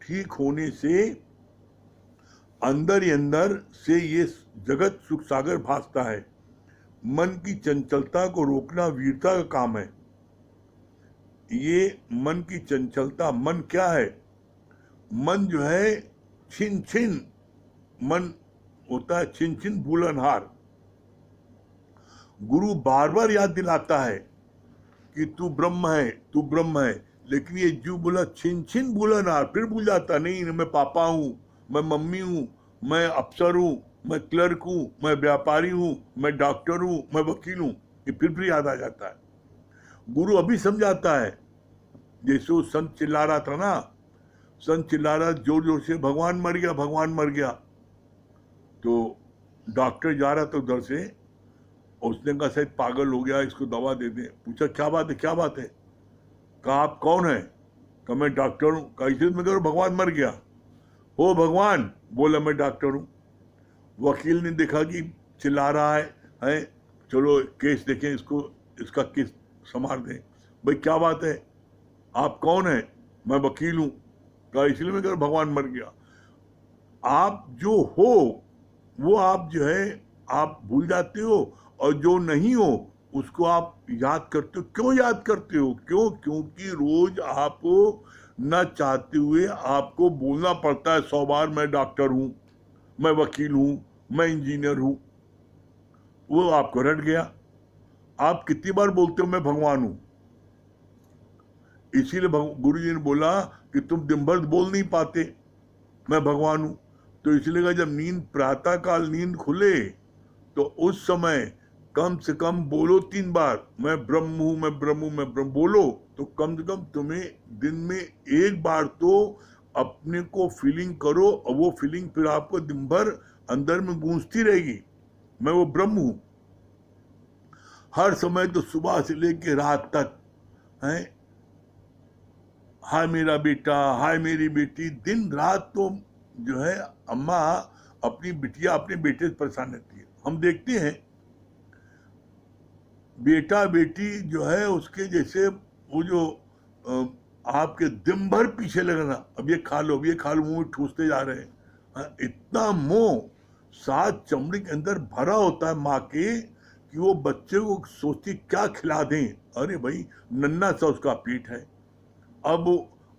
ठीक होने से अंदर ही अंदर से ये जगत सुख सागर भासता है। मन की चंचलता को रोकना वीरता का काम है। ये मन की चंचलता, मन क्या है, मन जो है छिन छिन मन होता है, छिन छिन भूलनहार। गुरु बार बार याद दिलाता है कि तू ब्रह्म है, तू ब्रह्म है, लेकिन ये जीव बोला छिन छिन भूलनहार, फिर भूल जाता, नहीं मैं पापा हूं, मैं मम्मी हूं, मैं अफसर हूं, मैं क्लर्क हूं, मैं व्यापारी हूं, मैं डॉक्टर हूं, मैं वकील हूं। ये फिर याद आ जाता है। गुरु अभी समझाता है, जैसे वो संत चिल्ला रहा था ना, संत चिल्ला रहा जोर जोर से, भगवान मर गया, भगवान मर गया। तो डॉक्टर जा रहा था उधर से, उसने कहा शायद पागल हो गया, इसको दवा दे दे। पूछा क्या बात है, क्या बात है? कहा आप कौन है? कहा मैं डॉक्टर हूँ। कहा इसलिए मैं कह रहा हूँ भगवान मर गया। हो भगवान, बोला मैं डॉक्टर हूँ। वकील ने देखा कि चिल्ला रहा है, चलो केस देखें, इसका केस संभाल दें। भाई क्या बात है, आप कौन है? मैं वकील हूँ। कहा इसलिए मैं कह रहा हूँ भगवान मर गया। आप जो हो वो आप जो है आप भूल जाते हो, और जो नहीं हो उसको आप याद करते हो। क्यों याद करते हो? क्योंकि रोज आप न चाहते हुए आपको बोलना पड़ता है 100 बार, मैं डॉक्टर हूं, मैं वकील हूं, मैं इंजीनियर हूं। वो आपको रट गया। आप कितनी बार बोलते हो मैं भगवान हूं? इसीलिए गुरु जी ने बोला कि तुम दिन भर बोल नहीं पाते मैं भगवान हूं। तो इसलिए कहा जब नींद प्रातः काल नींद खुले तो उस समय कम से कम बोलो 3 बार, मैं ब्रह्म हूं, मैं ब्रह्म हूं, मैं ब्रह्म। बोलो तो कम से कम तुम्हें दिन में 1 बार तो अपने को फीलिंग करो और वो फीलिंग फिर आपको दिन भर अंदर में गूंजती रहेगी, मैं वो ब्रह्म हूं। हर समय तो सुबह से लेके रात तक है, हाय मेरा बेटा, हाय मेरी बेटी, दिन रात तो जो है अम्मा अपनी बिटिया अपने बेटे से परेशान रहती है। हम देखते हैं बेटा बेटी जो है उसके जैसे वो जो आपके दिन भर पीछे लगना, अब ये खा लो, अब ये खा लो, मुंह में ठूसते जा रहे हैं। इतना मोह सात चमड़ी के अंदर भरा होता है माँ के कि वो बच्चे को सोचती क्या खिला दें। अरे भाई नन्ना सा उसका पेट है, अब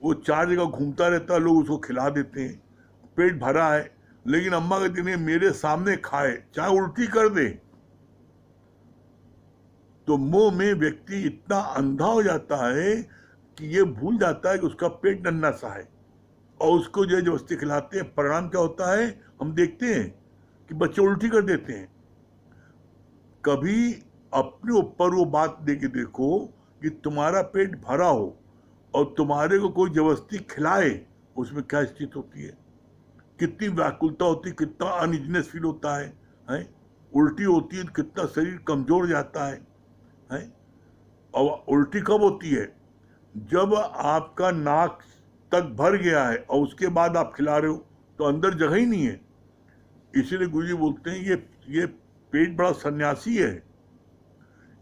वो चार जगह घूमता रहता है, लोग उसको खिला देते हैं, पेट भरा है, लेकिन अम्मा कहती नहीं मेरे सामने खाए, चाहे उल्टी कर दे। तो मोह में व्यक्ति इतना अंधा हो जाता है कि ये भूल जाता है कि उसका पेट नन्ना सा है और उसको जो जबरदस्ती खिलाते हैं। परिणाम क्या होता है, हम देखते हैं कि बच्चे उल्टी कर देते हैं। कभी अपने ऊपर वो बात दे के देखो कि तुम्हारा पेट भरा हो और तुम्हारे को कोई जबरदस्ती खिलाए, उसमें क्या स्थिति होती है, कितनी व्याकुलता होती है, कितना अनइजीनेस फील होता है? उल्टी होती है, कितना शरीर कमजोर जाता है? और उल्टी कब होती है, जब आपका नाक तक भर गया है और उसके बाद आप खिला रहे हो तो अंदर जगह ही नहीं है। इसीलिए गुरुजी बोलते हैं ये पेट बड़ा सन्यासी है,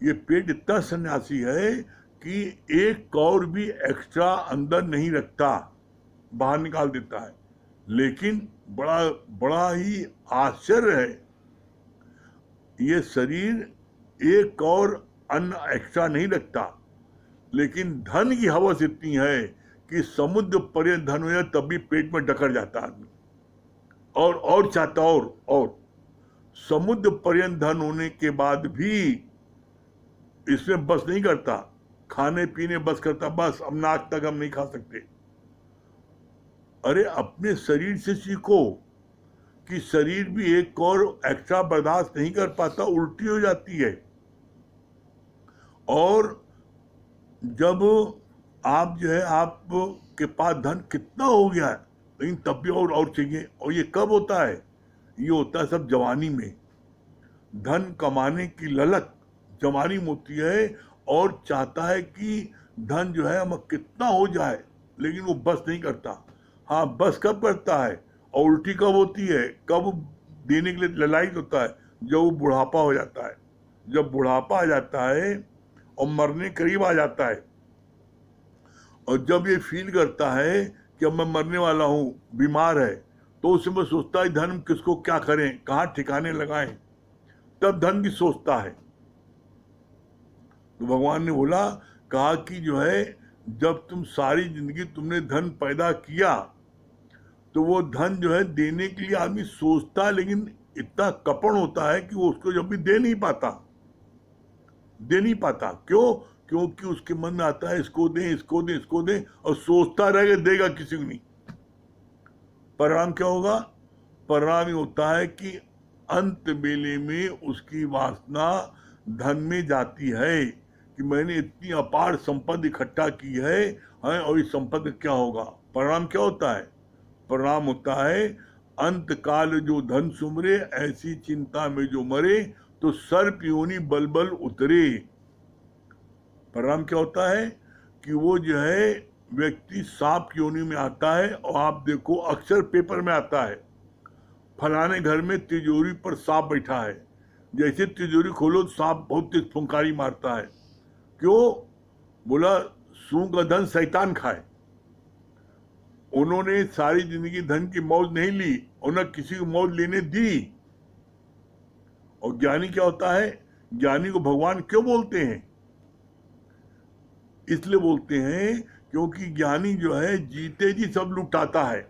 ये पेट इतना सन्यासी है कि एक कौर भी एक्स्ट्रा अंदर नहीं रखता, बाहर निकाल देता है। लेकिन बड़ा ही आश्चर्य है, ये शरीर एक और अन्न एक्स्ट्रा नहीं रखता, लेकिन धन की हवस इतनी है कि समुद्र पर्यंत धन हो जाए तब भी पेट में डकर जाता आदमी, और चाहता और समुद्र पर्यंत धन होने के बाद भी इसमें बस नहीं करता, खाने पीने बस करता, बस अब नाक तक हम नहीं खा सकते। अरे अपने शरीर से सीखो कि शरीर भी एक और एक्स्ट्रा बर्दाश्त नहीं कर पाता, उल्टी हो जाती है। और जब आप जो है आप के पास धन कितना हो गया है, लेकिन तब भी और चाहिए। और ये कब होता है, ये होता है सब जवानी में। धन कमाने की ललक जवानी में होती है और चाहता है कि धन जो है हम कितना हो जाए, लेकिन वो बस नहीं करता। हाँ, बस कब करता है और उल्टी कब होती है, कब देने के लिए ललायत होता है, जब वो बुढ़ापा हो जाता है। जब बुढ़ापा आ जाता है और मरने करीब आ जाता है, और जब ये फील करता है कि अब मैं मरने वाला हूँ, बीमार है, तो उस समय सोचता है धन किसको क्या करें, कहाँ ठिकाने लगाएं, तब धन की सोचता है। तो भगवान ने बोला कहा कि जो है जब तुम सारी जिंदगी तुमने धन पैदा किया तो वो धन जो है देने के लिए आदमी सोचता है, लेकिन इतना कपड़ होता है कि वो उसको जब भी दे नहीं पाता। क्यों? क्योंकि उसके मन में आता है इसको दें, और सोचता रहेगा देगा किसी को नहीं। परिणाम क्या होगा? परिणाम ये होता है कि अंत बेले में उसकी वासना धन में जाती है कि मैंने इतनी अपार संपत्ति इकट्ठा की है और इस संपत्ति क्या होगा। परिणाम क्या होता है? परिणाम होता है अंत काल जो धन सुमरे, ऐसी चिंता में जो मरे, तो सर्प योनि बलबल उतरे। परिणाम क्या होता है कि वो जो है व्यक्ति सांप की योनि में आता है। और आप देखो अक्सर पेपर में आता है फलाने घर में तिजोरी पर सांप बैठा है, जैसे तिजोरी खोलो तो सांप बहुत तेज फुंकारी मारता है। क्यों? बोला सूंघ का धन शैतान खाए। उन्होंने सारी जिंदगी धन की मौज नहीं ली, उन्हें किसी को मौज लेने दी। और ज्ञानी क्या होता है? ज्ञानी को भगवान क्यों बोलते हैं? इसलिए बोलते हैं क्योंकि ज्ञानी जो है जीते जी सब लुटाता है,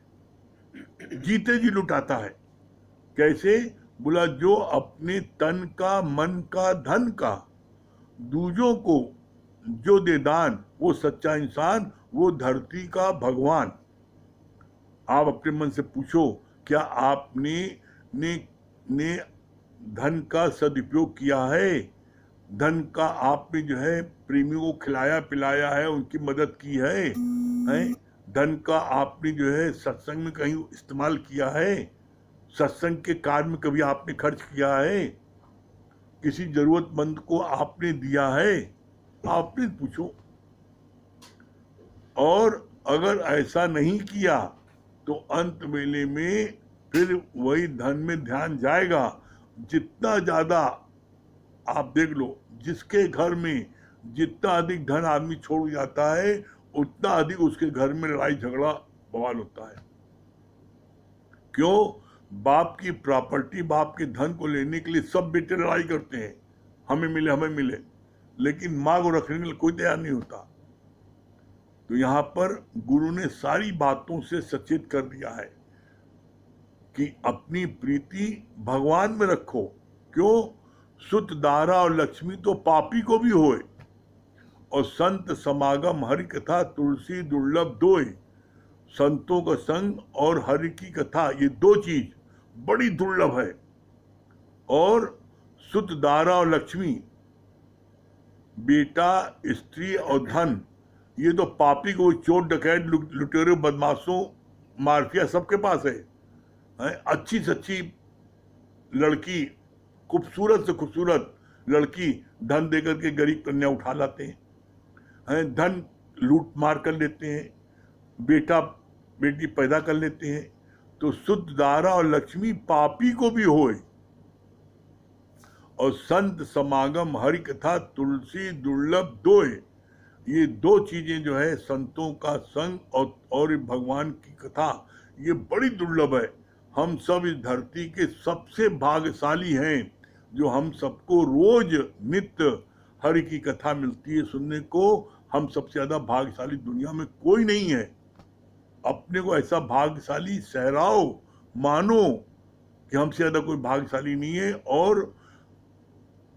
जीते जी लुटाता है। कैसे? बोला जो अपने तन का, मन का, धन का दूजों को जो दे दान, वो सच्चा इंसान, वो धरती का भगवान। आप अपने मन से पूछो, क्या आपने ने धन का सदुपयोग किया है? धन का आपने जो है प्रेमियों को खिलाया पिलाया है, उनकी मदद की है? धन का आपने जो है सत्संग में कहीं इस्तेमाल किया है? सत्संग के कार्य में कभी आपने खर्च किया है? किसी जरूरतमंद को आपने दिया है? आपने पूछो। और अगर ऐसा नहीं किया तो अंत वेले में फिर वही धन में ध्यान जाएगा। जितना ज्यादा आप देख लो, जिसके घर में जितना अधिक धन आदमी छोड़ जाता है उतना अधिक उसके घर में लड़ाई झगड़ा बवाल होता है। क्यों? बाप की प्रॉपर्टी, बाप के धन को लेने के लिए सब बेटे लड़ाई करते हैं, हमें मिले हमें मिले, लेकिन माँ को रखने के लिए कोई तैयार नहीं होता। तो यहाँ पर गुरु ने सारी बातों से सचेत कर दिया है कि अपनी प्रीति भगवान में रखो। क्यों? सुत दारा और लक्ष्मी तो पापी को भी होए, और संत समागम हरि कथा तुलसी दुर्लभ दोए। संतों का संग और हरि की कथा, ये दो चीज बड़ी दुर्लभ है। और सुत दारा और लक्ष्मी, बेटा, स्त्री और धन, ये तो पापी को, चोर डकैत लुटेरे बदमाशों माफिया सबके पास है। अच्छी से अच्छी लड़की, खूबसूरत से खूबसूरत लड़की धन देकर के गरीब कन्या उठा लाते हैं, धन लूट मार कर लेते हैं, बेटा बेटी पैदा कर लेते हैं। तो शुद्ध दारा और लक्ष्मी पापी को भी होए, और संत समागम हरि कथा तुलसी दुर्लभ दोए। ये दो चीजें जो है, संतों का संग और भगवान की कथा, ये बड़ी दुर्लभ है। हम सब इस धरती के सबसे भाग्यशाली हैं जो हम सबको रोज नित्य हरि की कथा मिलती है सुनने को। हम सबसे ज्यादा भाग्यशाली दुनिया में कोई नहीं है। अपने को ऐसा भाग्यशाली सहराओ, मानो कि हमसे ज्यादा कोई भाग्यशाली नहीं है, और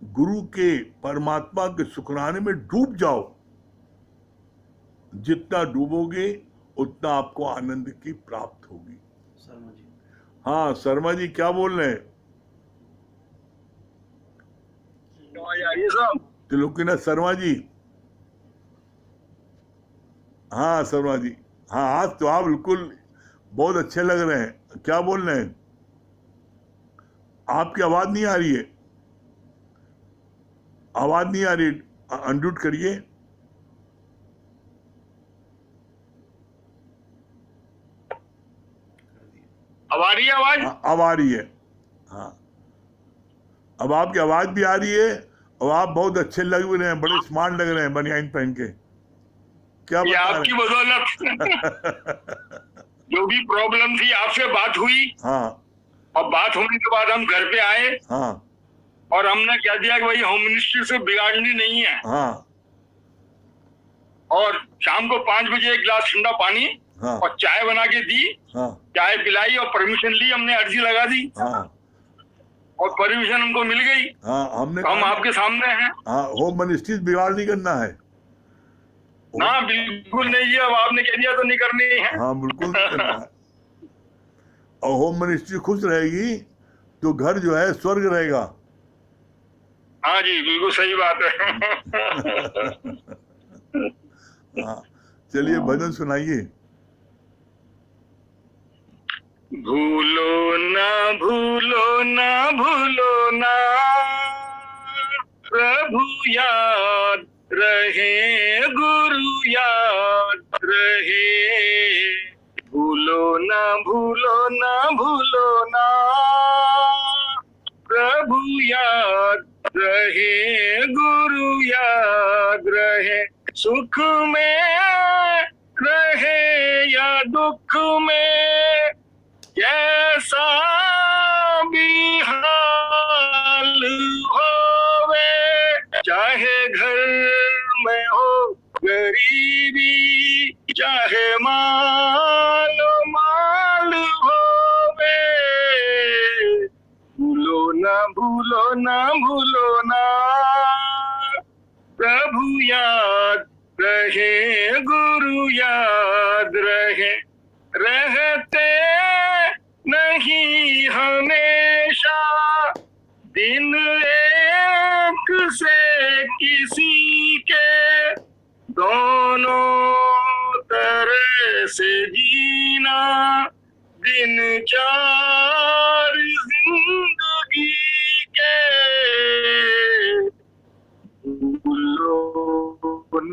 गुरु के, परमात्मा के शुक्राने में डूब जाओ। जितना डूबोगे उतना आपको आनंद की प्राप्त होगी। शर्मा जी। हाँ शर्मा जी, क्या बोल रहे हैं? त्रिलोकीनाथ शर्मा जी। हाँ शर्मा जी, हाँ आज तो आप बिल्कुल बहुत अच्छे लग रहे हैं। क्या बोल रहे हैं? आपकी आवाज नहीं आ रही है, आवाज नहीं आ रही, अनम्यूट करिए। अब आ रही है आवाज? अब आ रही है। हाँ अब आपकी आवाज भी आ रही है, और आप बहुत अच्छे लग भी रहे हैं, बड़े स्मार्ट लग रहे हैं बनियान पहन के। क्या ये आपकी बदौलत जो भी प्रॉब्लम थी आपसे बात हुई। हाँ। और बात होने के बाद हम घर पे आए। हाँ। और हमने कह दिया कि भाई होम मिनिस्ट्री से बिगाड़नी नहीं है। हाँ। और शाम को 5 बजे एक गिलास ठंडा पानी हाँ। और चाय बना के दी। हाँ। चाय पिलाई और परमिशन ली, हमने अर्जी लगा दी। हाँ। और परमिशन हमको मिल गई। हाँ हमने तो हम आपके सामने हैं। हाँ, होम मिनिस्ट्री बिगाड़ नहीं करना है ना बिल्कुल नहीं जी, अब आपने कह दिया तो नहीं करनी है। हाँ बिल्कुल नहीं करना है। और होम मिनिस्ट्री खुश रहेगी तो घर जो है स्वर्ग रहेगा। हाँ जी बिल्कुल सही बात है। हाँ चलिए भजन सुनाइए। भूलो ना भूलो ना भूलो ना, प्रभु याद रहे, गुरु याद रहे। भूलो ना भूलो ना भूलो ना, प्रभु याद रहे, गुरु याद रहे। सुख में रहे या दुख में, कैसा भी हाल होवे, चाहे घर में हो गरीबी, चाहे माल माल होवे। भूलो ना भूलो ना भूलो ना, प्रभु याद रहे, गुरु याद रहे। रहते नहीं हमेशा दिन एक से किसी के, दोनों तरह कैसे जीना दिन चार जिंदगी के, भूलो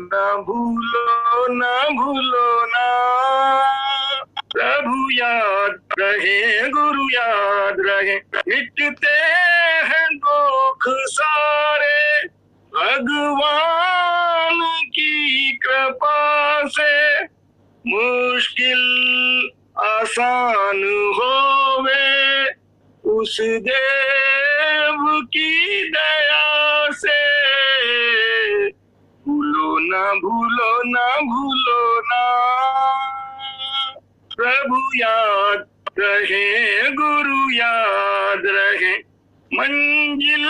ना भूलो ना भूलो ना, प्रभु याद रहे गुरु याद रहे, मिटते हैं दुख सारे भगवान की कृपा से, मुश्किल आसान होवे उस देव की दया से, भूलो ना भूलो ना भूलो ना, प्रभु याद रहे गुरु याद रहे, मंजिल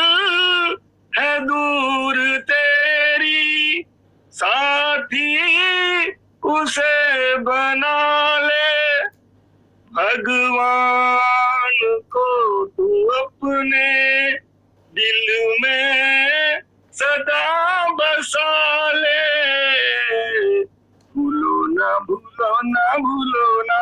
है दूर तेरी साथी उसे बना ले, भगवान को तू अपने दिल में सदा बसा ले, भूलो ना भूलो ना भूलो ना,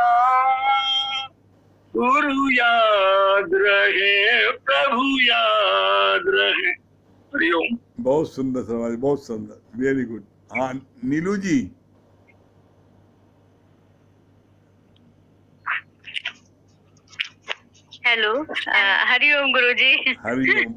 गुरु याद रहे प्रभु याद रहे। हरिओम। बहुत सुंदर समाज, बहुत सुंदर, वेरी गुड। हाँ नीलू जी। हेलो, हरिओम गुरुजी। हरिओम।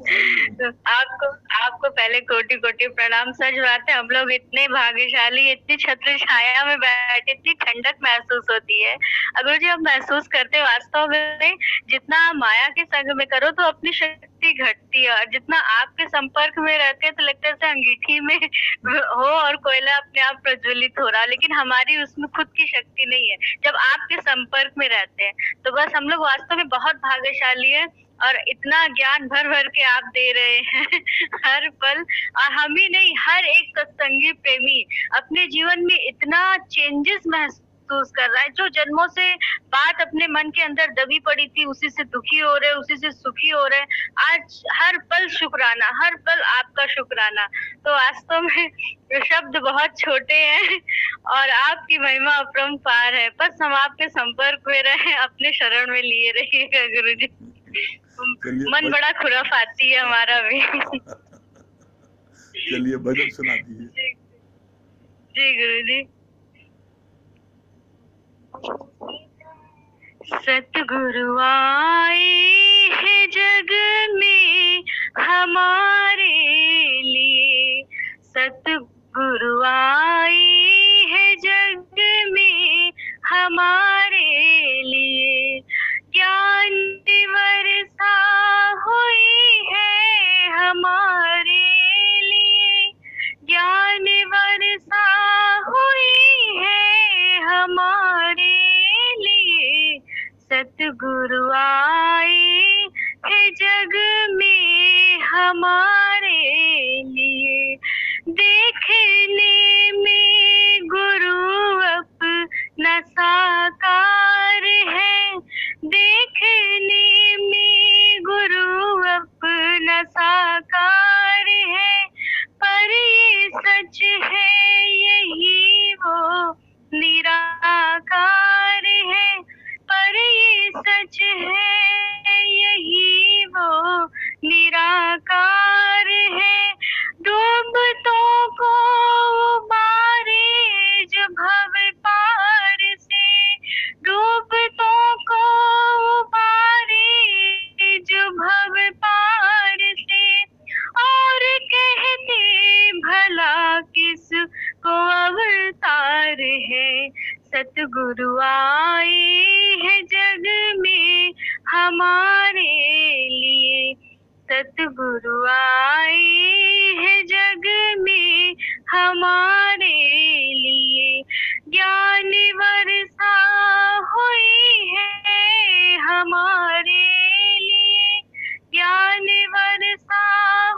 आपको पहले कोटि कोटि प्रणाम। सच बात है, हम लोग इतने भाग्यशाली, इतनी छत्र छाया में बैठे, इतनी ठंडक महसूस होती है। गुरुजी हम महसूस करते वास्तव में जितना माया के संग में करो तो अपनी शक्ति घटती है, और जितना आपके संपर्क में रहते हैं तो लगता है जैसे अंगीठी में हो और कोयला अपने आप प्रज्वलित हो रहा, लेकिन हमारी उसमें खुद की शक्ति नहीं है। जब आपके संपर्क में रहते हैं तो बस हम लोग वास्तव में बहुत भाग्यशाली है, और इतना ज्ञान भर भर के आप दे रहे हैं हर पल। और हम ही नहीं, हर एक सत्संगी प्रेमी अपने जीवन में इतना चेंजेस महसूस कर रहा है। जो जन्मों से बात अपने मन के अंदर दबी पड़ी थी, उसी से दुखी हो रहे, उसी से सुखी हो रहे, आज हर पल शुक्राना, हर पल आपका शुक्राना। तो वास्तव में शब्द बहुत छोटे हैं और आपकी महिमा अपरंपार है। बस हम आपके संपर्क में रहे, अपने शरण में लिए रहिएगा गुरुजी। मन बड़ा खुराफाती है हमारा भी। चलिए भजन सुना दीजिए। जी गुरुजी। सतगुरु आए है जग में हमारे लिए, सतगुरु आए है जग में हमारे लिए, ज्ञान वर्षा हुई है हमारे लिए, ज्ञान वर्षा हुई है हमारे लिए, सतगुरु आए है जग में हमारे लिए। देखने में गुरु अपना साकार है, देखने में गुरु अपना साकार है, पर ये सच है यही वो निराकार है, पर ये सच है यही वो निराकार है। डूबतों को उबारे जो भव पार से, डूबतों को उबारे जो भव पार से, और कहते भला किस को अवतार है, सतगुरु आए है जग में हमारे लिए, सतगुरु आए है जग में हमारे लिए, ज्ञान वर्षा हुई है हमारे लिए, ज्ञान वर्षा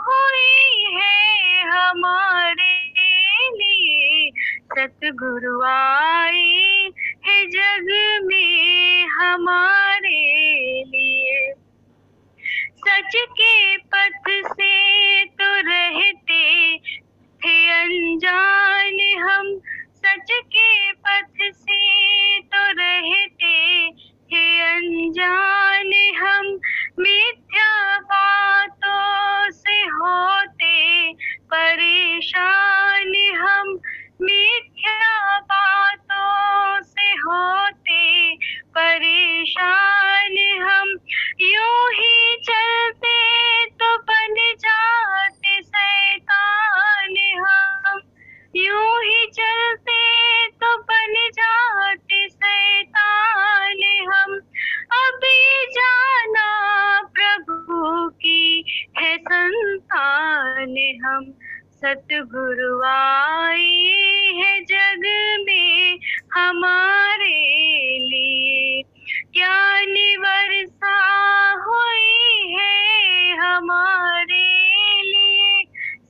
हुई है हमारे लिए, सतगुरु आए है जग में हमारे लिए। सच के पथ से तो रहते थे अनजान हम, सच के पथ से सतगुरु आए हैं जग में हमारे लिए, ज्ञान वर्षा हुई है हमारे लिए।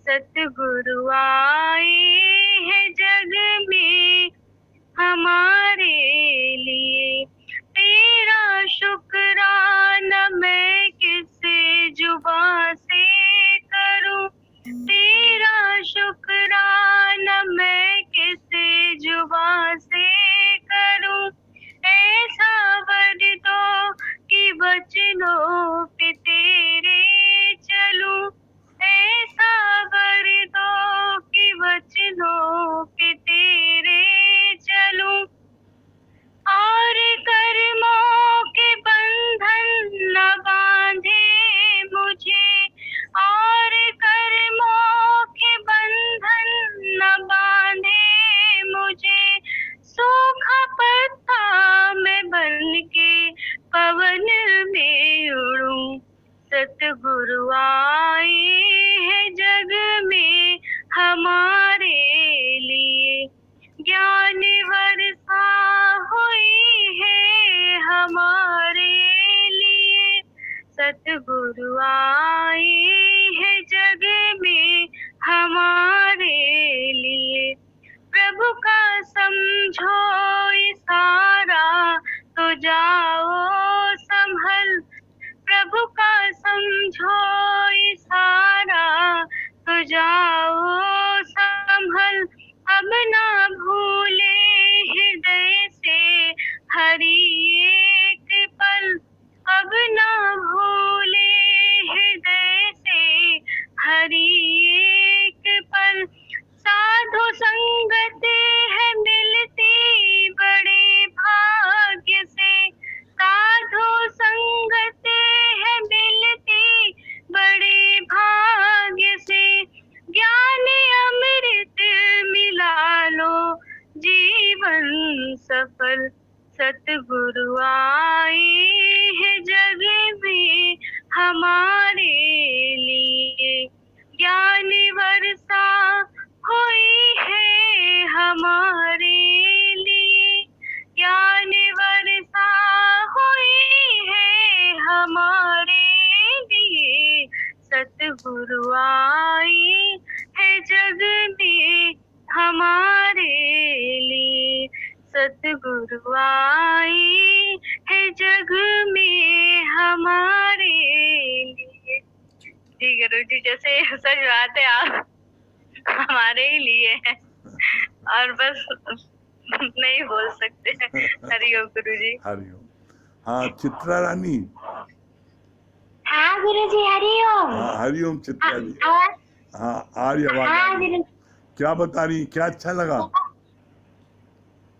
सतगुरु आए हैं जग में हमारे लिए, तेरा शुक्राना मैं किस जुबां से करूं, तेरा शुक्राना मैं किस जुबां से करूं। ऐसा वर दो कि वचनों पे तेरे चलूं, ऐसा वर दो कि वचनों पे तेरे चलूं। और कर्मों के बंधन न बांधे मुझे, और कर्मों के बंधन न बांधे मुझे। सूखा पत्ता मैं बन के पवन में उड़ूं। सतगुरु आए हैं जग में हमारे लिए, ज्ञान वर्षा हुई है हमारे लिए। सतगुरु आए हैं जग में हमारे लिए, प्रभु का समझो इशारा तो जाओ संभल, प्रभु का समझो इशारा तो जाओ संभल। अब ना भूले हृदय से हरि एक पल, अब ना भूले हृदय से हरि एक पल। साधु संगत है मिलती बड़े भाग्य से, साधु संगत है मिलती बड़े भाग्य से। ज्ञान अमृत मिला लो जीवन सफल। सतगुरु आए हैं जग में हमारे लिए, ज्ञान वर्षा हुई है हमारे लिए, ज्ञान वर्षा हुई है हमारे लिए। सतगुरु आए है जग में हमारे लिए, सतगुरु आए है जग में हमारे लिए। जी गुरु जी, जैसे सच बात है, आप हमारे ही लिए हैं और बस नहीं बोल सकते। हरिओम गुरु जी। हरिओम। हाँ चित्रा रानी। हाँ गुरु जी हरिओम। हाँ हरिओम चित्रा जी। हाँ आ रही आवाज। हाँ गुरु, क्या बता रही, क्या अच्छा लगा?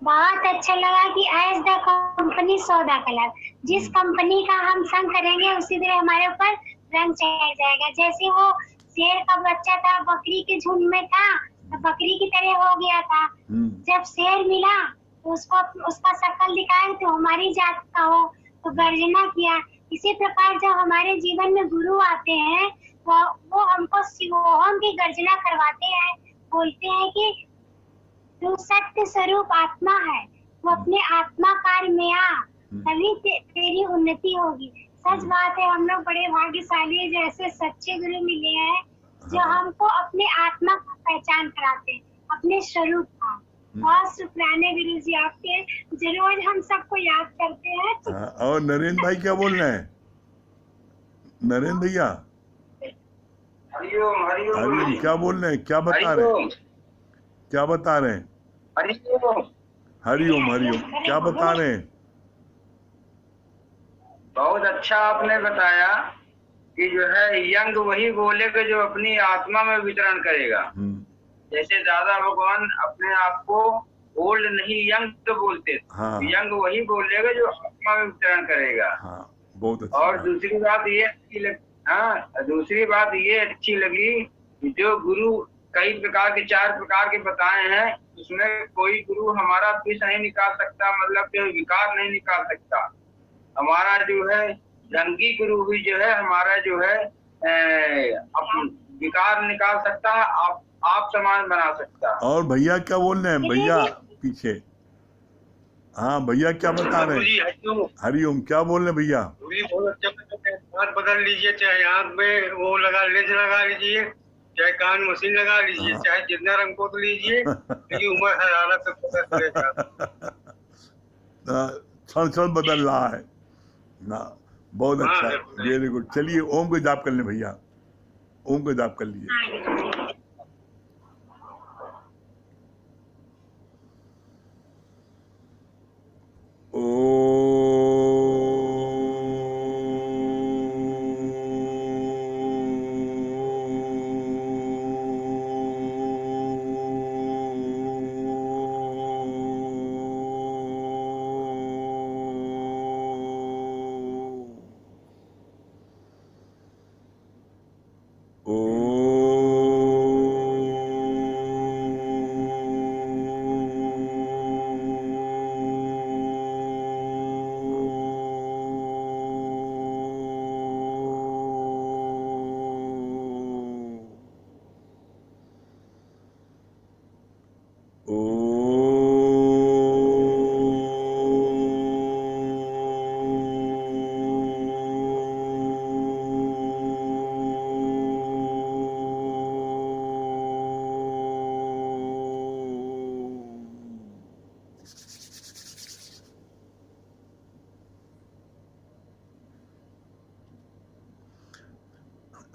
बहुत अच्छा लगा कि as the company so the colour, जिस कंपनी का हम संग करेंगे उसी तरह हमारे ऊपर रंग चढ़ जाएगा। जैसे वो शेर का बच्चा था, बकरी के झुंड में था तो बकरी की तरह हो गया था। जब शेर मिला तो उसको उसका शक्ल दिखाया तो हमारी जात का हो तो गर्जना किया। इसी प्रकार जब हमारे जीवन में गुरु आते हैं वो हमको शिवोहम की गर्जना करवाते हैं, बोलते हैं कि तू सत्य स्वरूप आत्मा है, वो अपने आत्माकार में आ, तभी तेरी उन्नति होगी। सच बात है, हम लोग बड़े भाग्यशाली जैसे सच्चे गुरु मिले हैं जो हमको अपने आत्मा का पहचान कराते हैं, अपने स्वरूप का। बहुत शुक्राने गुरु जी आपके, जरूर हम सबको याद करते हैं। और नरेंद्र भाई क्या बोल रहे हैं? नरेंद्र भैया हरिओम हरिओम। हरिओम क्या बोल रहे हैं, क्या बता रहे हैं, क्या बता रहे हैं? हरिओम हरिओम हरिओम क्या बता रहे हैं? बहुत अच्छा आपने बताया कि जो है यंग वही बोलेगा जो अपनी आत्मा में विचरण करेगा। जैसे दादा भगवान अपने आप को ओल्ड नहीं यंग तो बोलते थे। हाँ। यंग वही बोलेगा जो आत्मा में विचरण करेगा। हाँ बहुत अच्छा। और दूसरी बात ये अच्छी लगी, हाँ दूसरी बात ये अच्छी लगी कि जो गुरु कई प्रकार के 4 प्रकार के बताए हैं, उसमें कोई गुरु हमारा विष नहीं निकाल सकता, मतलब कोई विकार नहीं निकाल सकता। हमारा जो है रंगी गुरु भी जो है हमारा जो है विकार निकाल सकता है। आप आप समान बना सकता है। और भैया क्या बोल रहे हैं भैया पीछे? हाँ भैया क्या बता रहे गुरुजी हैं? हरिओम। हरिओम क्या बोल रहे हैं भैया? गुरुजी बहुत अच्छा हाथ बदल लीजिए, चाहे आँख में वो लगा लेंस लगा लीजिए, चाहे कान मशीन लगा लीजिए, हाँ। चाहे जितना रंग पोत लीजिए, लेकिन उम्र हरारत तक पता चलेगा। क्षण क्षण बदल रहा है ना। बहुत हाँ, अच्छा, बिल्कुल। Very good. चलिए ओम को जाप कर लें भैया, ओम को जाप कर लीजिए।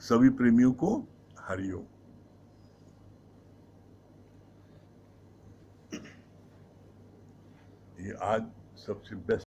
सभी प्रेमियों को हरिओम। ये आज सबसे बेस्ट